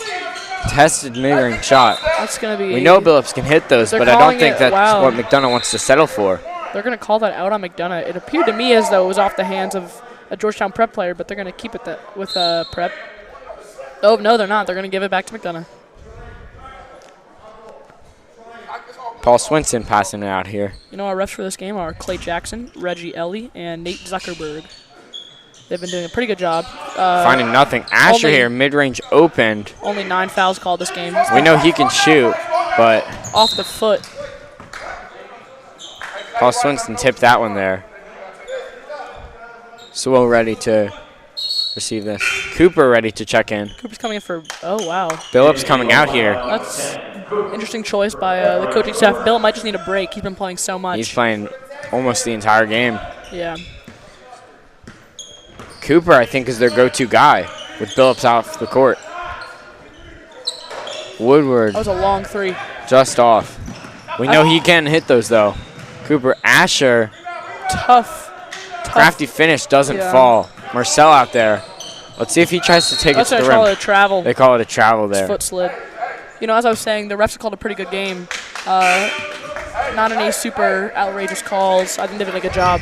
S1: tested mid-range shot.
S2: That's going to be.
S1: We know Billups can hit those, but I don't think that's what McDonogh wants to settle for.
S2: They're going to call that out on McDonogh. It appeared to me as though it was off the hands of a Georgetown Prep player, but they're going to keep it with Prep. Oh, no, they're not. They're going to give it back to McDonogh.
S1: Paul Swinson passing it out here.
S2: You know, our refs for this game are Clay Jackson, Reggie Ellie, and Nate Zuckerberg. They've been doing a pretty good job.
S1: Finding nothing. Asher here, mid-range opened.
S2: Only 9 fouls called this game.
S1: We know he can shoot, but
S2: off the foot.
S1: Paul Swinson tipped that one there. Sewell ready to receive this. Cooper ready to check in.
S2: Cooper's coming in for, oh, wow.
S1: Billups coming out here.
S2: That's interesting choice by the coaching staff. Bill might just need a break. He's been playing so much.
S1: He's playing almost the entire game.
S2: Yeah.
S1: Cooper, I think, is their go-to guy with Billups off the court. Woodward.
S2: That was a long 3.
S1: Just off. We know he can hit those, though. Cooper, Asher.
S2: Tough.
S1: Crafty finish doesn't fall. Marcel out there. Let's see if he tries to take it to the rim.
S2: They call it a travel.
S1: They call it a travel there.
S2: His foot slid. You know, as I was saying, the refs have called a pretty good game. Not any super outrageous calls. I think they did a good job.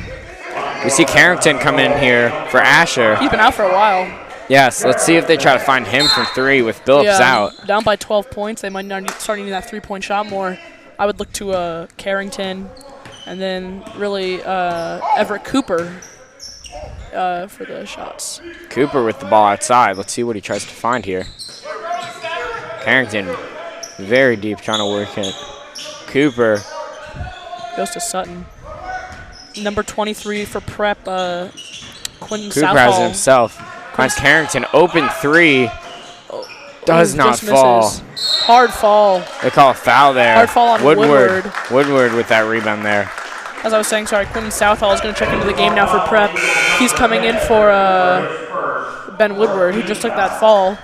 S1: We see Carrington come in here for Asher.
S2: He's been out for a while.
S1: Yes, let's see if they try to find him from 3 with Billups out.
S2: Down by 12 points. They might start needing that 3-point shot more. I would look to Carrington and then really Everett Cooper for the shots.
S1: Cooper with the ball outside. Let's see what he tries to find here. Carrington very deep trying to work it. Cooper
S2: goes to Sutton. Number 23 for Prep, Quentin
S1: Cooper
S2: Southall.
S1: has himself. Finds Carrington open 3. Does not fall.
S2: Misses. Hard fall.
S1: They call a foul there.
S2: Hard fall on Woodward.
S1: Woodward with that rebound there.
S2: As I was saying, sorry, Quentin Southall is going to check into the game now for Prep. He's coming in for Ben Woodward. He just took that fall.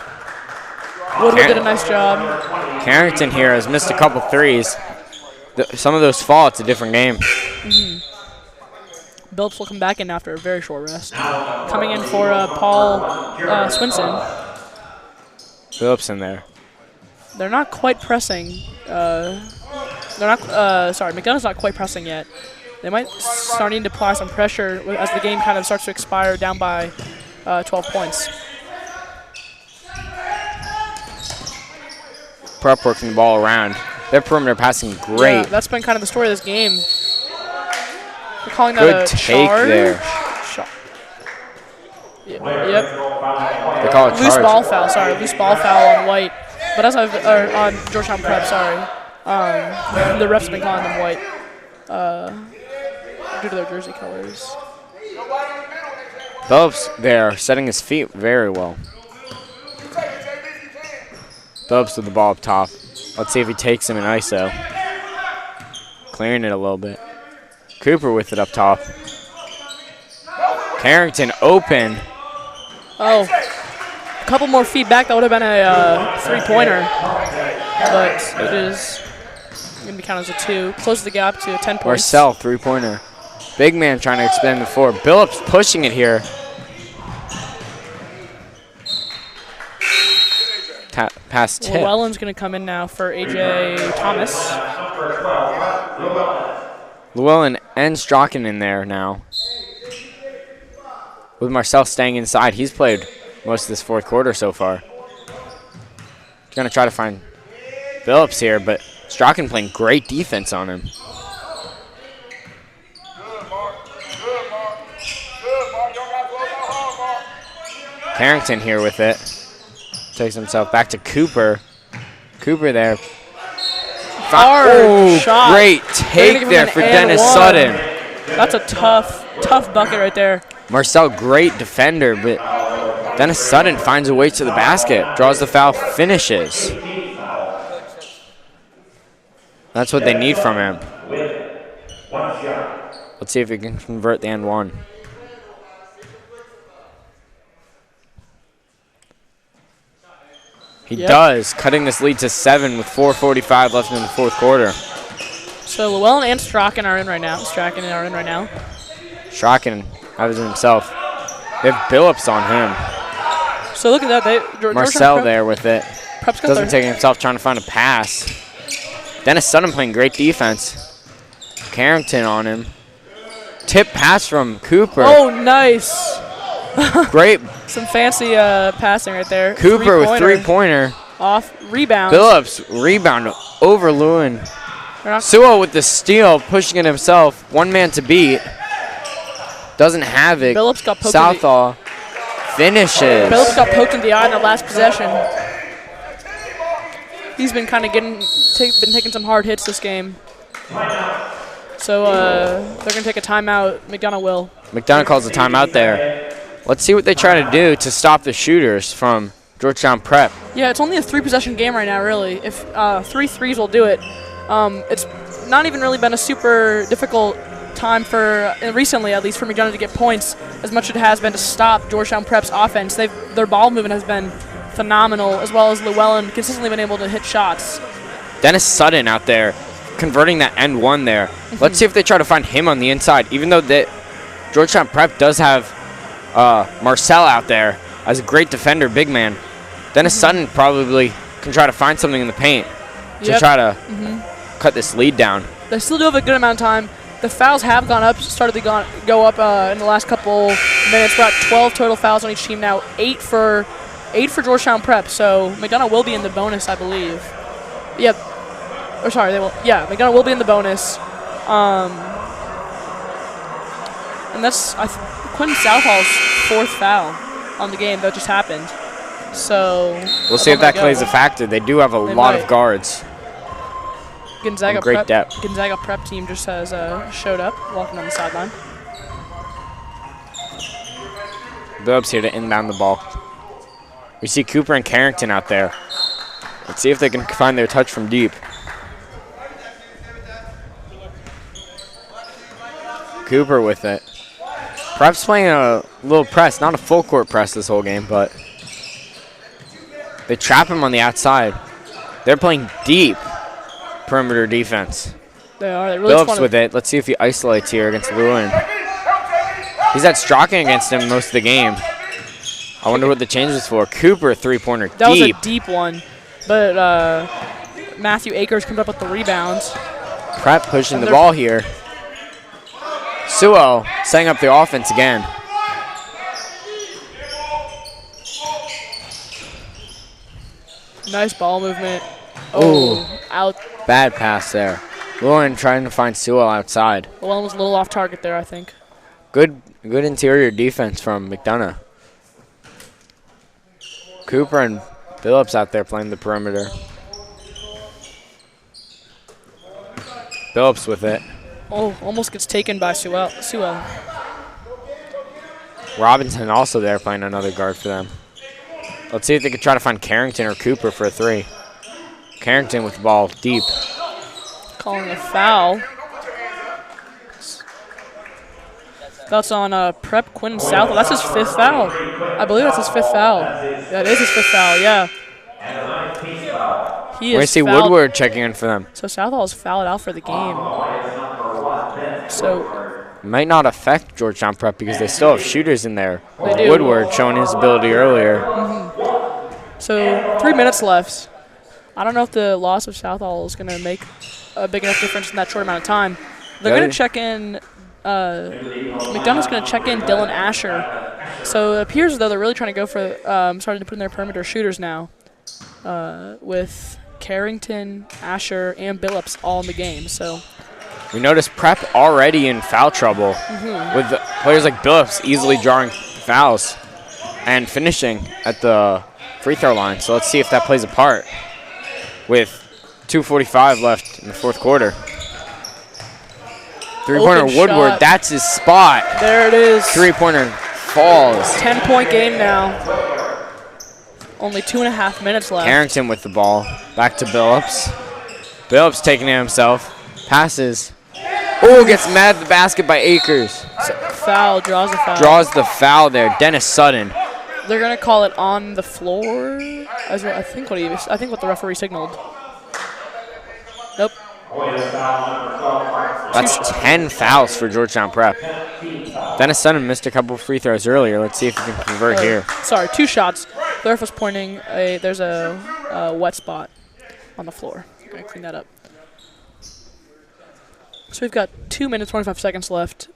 S2: Woodward did a nice job.
S1: Carrington here has missed a couple threes. Some of those fall. It's a different game.
S2: Billups will come back in after a very short rest. Coming in for Paul Swinson.
S1: Billups in there.
S2: They're not quite pressing. McDonough's not quite pressing yet. They might start needing to apply some pressure as the game kind of starts to expire down by 12 points.
S1: Prep working the ball around. Their perimeter passing great.
S2: Yeah, that's been kind of the story of this game. They're calling that
S1: good
S2: a
S1: take
S2: charge.
S1: there.
S2: Yep.
S1: They call it
S2: loose
S1: charge.
S2: ball foul. Sorry, loose ball foul on White. But as on Georgetown Prep, sorry. The refs have been calling them White due to their jersey colors.
S1: Billups there setting his feet very well. Phillips with the ball up top. Let's see if he takes him in ISO. Clearing it a little bit. Cooper with it up top. Carrington open.
S2: Oh, a couple more feet back, that would have been a 3-pointer. But it is going to be counted as a 2. Closes the gap to 10 points.
S1: Marcel, 3-pointer. Big man trying to expand the floor. Billups pushing it here. Pass tip.
S2: Llewellyn's going to come in now for A.J. Thomas.
S1: Llewellyn and Strachan in there now. With Marcel staying inside. He's played most of this fourth quarter so far. He's going to try to find Billups here, but Strachan playing great defense on him. Carrington here with it. Takes himself back to Cooper. Cooper there.
S2: Hard shot.
S1: Great take there for Dennis Sutton.
S2: That's a tough bucket right there.
S1: Marcel, great defender, but Dennis Sutton finds a way to the basket, draws the foul, finishes. That's what they need from him. Let's see if he can convert the and one. He does, cutting this lead to 7 with 4:45 left in the fourth quarter.
S2: So Llewellyn and Strachan are in right now. Strachan
S1: has it himself. They have Billups on him.
S2: So look at that.
S1: Marcel there with it. Doesn't take it himself, trying to find a pass. Dennis Sutton playing great defense. Carrington on him. Tip pass from Cooper.
S2: Oh, nice.
S1: Great.
S2: Some fancy passing right there.
S1: Cooper with three-pointer.
S2: Off rebound.
S1: Billups rebound over Lewin. Sewell with the steal, pushing it himself. One man to beat. Doesn't have it.
S2: Billups got poked.
S1: Southall finishes.
S2: Billups got poked in the eye in the last possession. He's been kind of taking some hard hits this game. So they're going to take a timeout. McDonogh will.
S1: McDonogh calls a timeout there. Let's see what they try to do to stop the shooters from Georgetown Prep.
S2: Yeah, it's only a 3-possession game right now, really. If 3 threes will do it. It's not even really been a super difficult time for, recently at least, for McDonogh to get points as much as it has been to stop Georgetown Prep's offense. Their ball movement has been phenomenal, as well as Llewellyn consistently been able to hit shots.
S1: Dennis Sutton out there converting that end one there. Let's see if they try to find him on the inside, even though Georgetown Prep does have Marcel out there as a great defender, big man. Dennis Sutton probably can try to find something in the paint to try to cut this lead down.
S2: They still do have a good amount of time. The fouls have gone up, started to go up in the last couple minutes. We're at 12 total fouls on each team now, 8 for Georgetown Prep. So McDonogh will be in the bonus, I believe. Yep. Or sorry, they will. Yeah, McDonogh will be in the bonus. And that's Quentin Southall's 4th foul on the game that just happened. So
S1: we'll see if that plays a factor. They do have a lot of guards.
S2: Gonzaga
S1: great depth.
S2: Gonzaga Prep team just has showed up, walking on the sideline.
S1: Billups here to inbound the ball. We see Cooper and Carrington out there. Let's see if they can find their touch from deep. Cooper with it. Prep's playing a little press, not a full court press this whole game, but they trap him on the outside. They're playing deep perimeter defense.
S2: They are. They really
S1: Billups with it. Let's see if he isolates here against Lewin. He's had Strachan against him most of the game. I wonder what the change was for. Cooper, three-pointer, deep.
S2: That was a deep one, but Matthew Akers comes up with the rebounds.
S1: Prep pushing the ball here. Sewell setting up the offense again.
S2: Nice ball movement. Oh, out.
S1: Bad pass there. Lewin trying to find Sewell outside.
S2: Llewellyn was a little off target there, I think.
S1: Good interior defense from McDonogh. Cooper and Billups out there playing the perimeter. Billups with it.
S2: Oh, almost gets taken by Sewell. Robinson
S1: also there playing another guard for them. Let's see if they can try to find Carrington or Cooper for a 3. Carrington with the ball deep.
S2: Calling a foul. That's on Prep Quinn Southall. That's his 5th foul. I believe that's his 5th foul. That is his 5th foul, yeah.
S1: We see Woodward checking in for them.
S2: So Southall is fouled out for the game. So
S1: might not affect Georgetown Prep because they still have shooters in there.
S2: They do.
S1: Woodward showing his ability earlier.
S2: So 3 minutes left. I don't know if the loss of Southall is going to make a big enough difference in that short amount of time. They're going to check in. McDonough's going to check in Dylan Asher. So it appears as though they're really trying to go for starting to put in their perimeter shooters now, with Carrington, Asher, and Billups all in the game. So
S1: we noticed Prep already in foul trouble with players like Billups easily drawing fouls and finishing at the free throw line. So let's see if that plays a part with 2:45 left in the 4th quarter. 3-pointer Woodward,
S2: shot.
S1: That's his spot.
S2: There it is.
S1: 3-pointer falls.
S2: 10-point game now. Only 2.5 minutes left.
S1: Carrington with the ball. Back to Billups. Billups taking it himself. Passes. Oh, gets mad at the basket by Akers.
S2: Foul, draws a foul.
S1: Draws the foul there. Dennis Sutton.
S2: They're gonna call it on the floor. I think what the referee signaled. Nope.
S1: That's 10 fouls for Georgetown Prep. Dennis Sutton missed a couple free throws earlier. Let's see if he can convert here.
S2: Sorry, 2 shots. The ref was pointing. There's a wet spot on the floor. I'm gonna clean that up. So we've got 2 minutes 25 seconds left.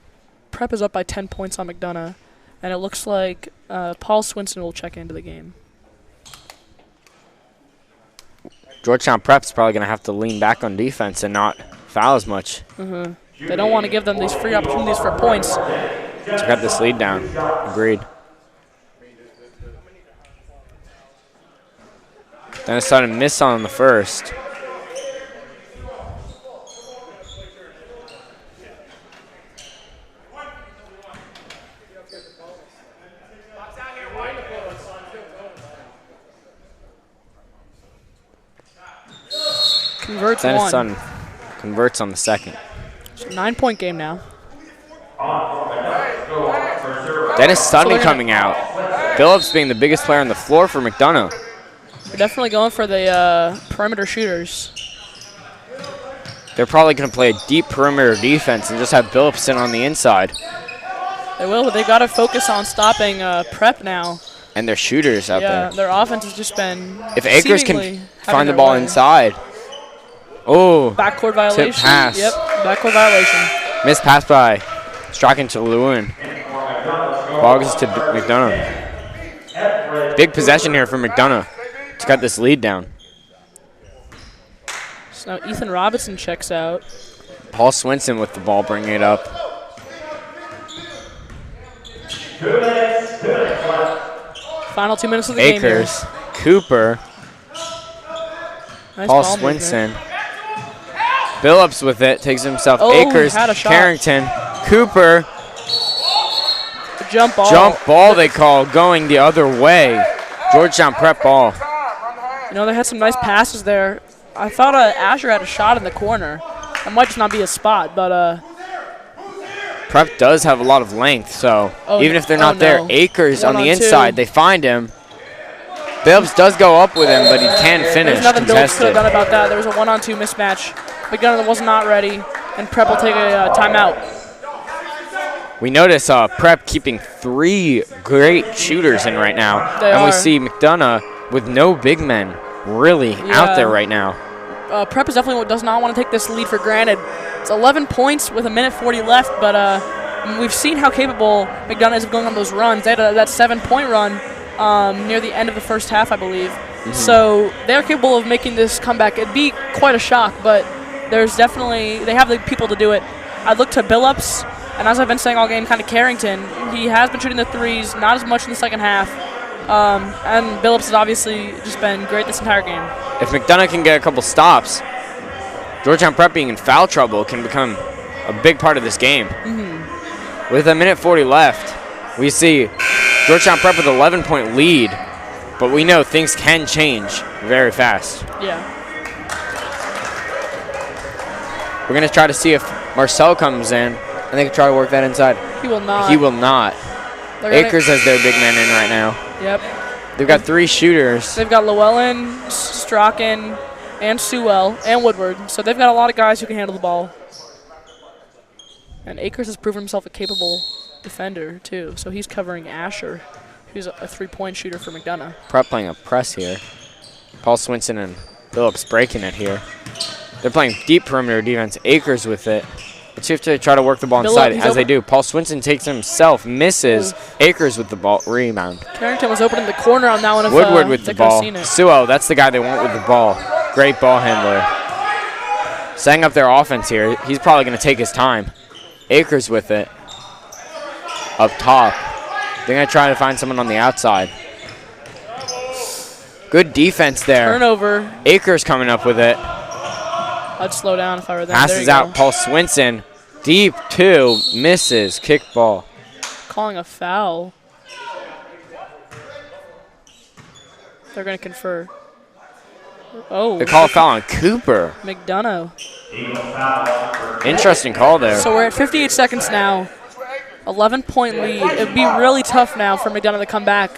S2: Prep is up by 10 points on McDonogh, and it looks like Paul Swinson will check into the game.
S1: Georgetown Prep's probably going to have to lean back on defense and not foul as much.
S2: They don't want to give them these free opportunities for points.
S1: To cut this lead down. Agreed. Dennis Sutton missed on the first.
S2: Converts
S1: Dennis
S2: one.
S1: Sutton converts on the second.
S2: So 9-point game now.
S1: Dennis Sutton coming out. Billups being the biggest player on the floor for McDonogh.
S2: We're definitely going for the perimeter shooters.
S1: They're probably going to play a deep perimeter defense and just have Billups sit on the inside.
S2: They will, but they got to focus on stopping Prep now.
S1: And their shooters out there.
S2: Yeah, their offense has just been.
S1: If Akers can
S2: seemingly
S1: find the
S2: having
S1: ball
S2: their way.
S1: inside. Oh.
S2: Backcourt violation.
S1: Tip pass.
S2: Yep, backcourt violation.
S1: Missed pass by Strachan to Lewin. Ball goes to McDonogh. Big possession here for McDonogh to cut this lead down.
S2: So now Ethan Robinson checks out.
S1: Paul Swinson with the ball, bringing it up.
S3: 2 minutes left.
S2: Final 2 minutes of the game here.
S1: Akers, Cooper,
S2: Nice
S1: Paul
S2: ball movement.
S1: Swinson. Billups with it, takes himself.
S2: Oh,
S1: Akers,
S2: had a shot.
S1: Carrington, Cooper.
S2: Jump ball.
S1: Jump ball they call, going the other way. Georgetown Prep ball.
S2: You know, they had some nice passes there. I thought Asher had a shot in the corner. That might just not be a spot, but
S1: Prep does have a lot of length, so even if they're not there, Akers on the inside, they find him. Billups does go up with him, but he can finish.
S2: There's nothing Billups could have
S1: contested.
S2: done about that. There was a 1-on-2 mismatch. McDonogh was not ready, and Prep will take a timeout.
S1: We notice Prep keeping 3 great shooters in right now,
S2: They
S1: and we
S2: are.
S1: see McDonogh with no big men really out there right now.
S2: Prep is definitely does not want to take this lead for granted. It's 11 points with 1:40 left, but we've seen how capable McDonogh is of going on those runs. They had that 7-point run near the end of the first half, I believe. So they're capable of making this comeback. It'd be quite a shock, but there's definitely they have the people to do it. I look to Billups, and as I've been saying all game, kind of Carrington. He has been shooting the threes, not as much in the second half. And Billups has obviously just been great this entire game.
S1: If McDonogh can get a couple stops, Georgetown Prep being in foul trouble can become a big part of this game. With 1:40 left, we see Georgetown Prep with an 11-point lead. But we know things can change very fast.
S2: Yeah.
S1: We're going to try to see if Marcel comes in, and they can try to work that inside.
S2: He will not.
S1: He will not. Akers has their big man in right now.
S2: Yep.
S1: They've got 3 shooters.
S2: They've got Llewellyn, Strachan, and Sewell, and Woodward. So they've got a lot of guys who can handle the ball. And Akers has proven himself a capable defender, too. So he's covering Asher, who's a 3-point shooter for McDonogh.
S1: Prep playing a press here. Paul Swinson and Phillips breaking it here. They're playing deep perimeter defense. Akers with it. Let's see if they try to work the ball inside. As they do, Paul Swinson takes himself, misses. Akers with the ball, rebound.
S2: Carrington was open in the corner on that one.
S1: Woodward with the ball. Sewell, that's the guy they want with the ball. Great ball handler. Setting up their offense here. He's probably going to take his time. Akers with it. Up top. They're going to try to find someone on the outside. Good defense there.
S2: Turnover.
S1: Akers coming up with it.
S2: I'd slow down if I were them.
S1: Passes out Paul Swinson. Deep 2. Misses. Kick ball.
S2: Calling a foul. They're going to confer. Oh.
S1: They call a foul on Cooper.
S2: McDonogh.
S1: Interesting call there.
S2: So we're at 58 seconds now. 11-point lead. It would be really tough now for McDonogh to come back.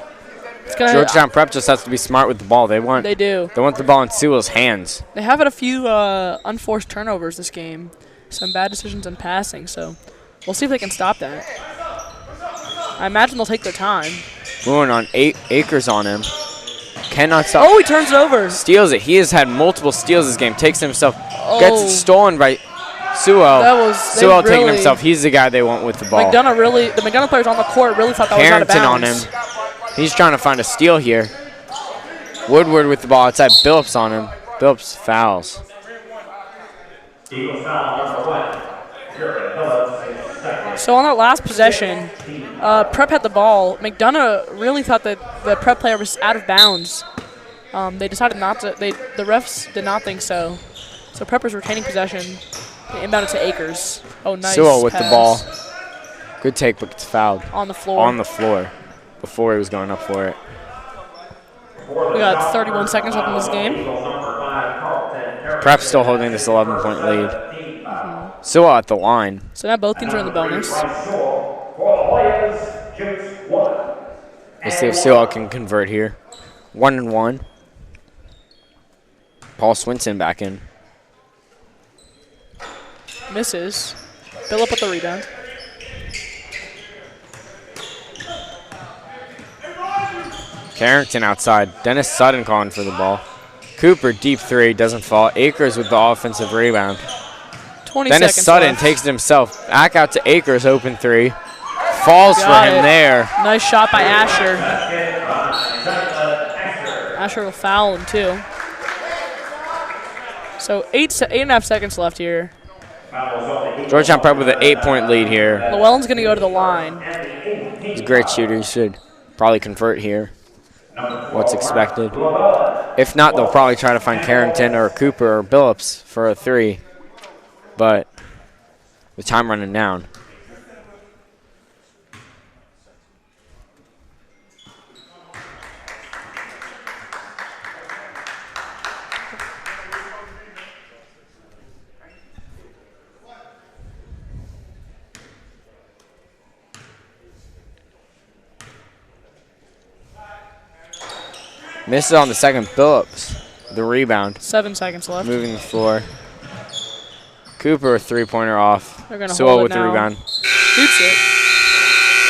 S2: It's gonna,
S1: Georgetown Prep just has to be smart with the ball. They want the ball in Sewell's hands.
S2: They have had a few unforced turnovers this game. Some bad decisions in passing, so we'll see if they can stop that. I imagine they'll take their time.
S1: Moving on, Akers on him. Cannot stop.
S2: Oh, he turns it over.
S1: Steals it. He has had multiple steals this game. Takes himself. Gets it stolen by Sewell. Sewell taking himself. He's the guy they want with the ball.
S2: The McDonogh players on the court really thought that was out of bounds.
S1: Carrington on him. He's trying to find a steal here. Woodward with the ball outside. Billups on him. Billups fouls.
S2: So on that last possession, Prep had the ball. McDonogh really thought that the Prep player was out of bounds. They decided not to. The refs did not think so. So Prep was retaining possession. They inbounded to Akers. Oh, nice.
S1: Sewell with the ball. Good take, but gets fouled.
S2: On the floor.
S1: On the floor. Before he was going up for it.
S2: We got 31 seconds left in this game.
S1: Prep still holding this 11-point lead. Sewell at the line.
S2: So now both teams are in the bonus.
S1: Let's see if Sewell can convert here. 1-1. Paul Swinson back in.
S2: Misses. Phillip with the rebound.
S1: Carrington outside. Dennis Sutton calling for the ball. Cooper, deep 3, doesn't fall. Akers with the offensive rebound.
S2: 20
S1: Dennis
S2: seconds
S1: Sutton
S2: left.
S1: takes it himself. Back out to Akers, open 3. Falls for him there.
S2: Nice shot by Asher. Asher will foul him too. So 8.5 seconds left here.
S1: Georgetown Prep with an 8-point lead here.
S2: Llewellyn's going to go to the line.
S1: He's a great shooter. He should probably convert here. What's expected. If not, they'll probably try to find Carrington or Cooper or Billups for a 3. But with time running down. Misses on the second. Billups, the rebound.
S2: 7 seconds left.
S1: Moving the floor. Cooper, a 3-pointer off.
S2: They're gonna
S1: Sewell
S2: hold it
S1: with
S2: now.
S1: the rebound.
S2: Shoots it.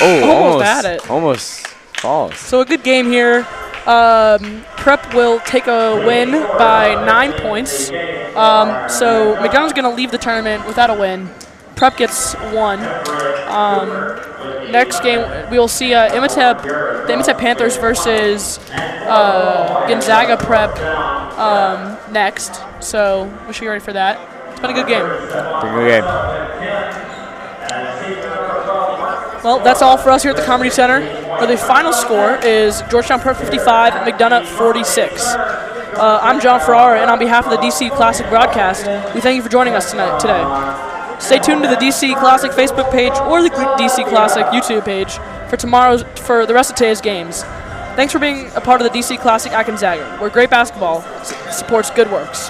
S1: Oh,
S2: Almost had it.
S1: Almost falls.
S2: So a good game here. Prep will take a win by 9 points. So McDonogh's going to leave the tournament without a win. Prep gets 1. Next game, we will see the Imhotep Panthers versus Gonzaga Prep next. So we should be ready for that. It's been a good game.
S1: Pretty good game.
S2: Well, that's all for us here at the Comedy Center, where the final score is Georgetown Prep 55, McDonogh 46. I'm John Ferrara, and on behalf of the DC Classic broadcast, we thank you for joining us today. Stay tuned to the DC Classic Facebook page or the DC Classic YouTube page for the rest of today's games. Thanks for being a part of the DC Classic at Gonzaga, where great basketball supports good works.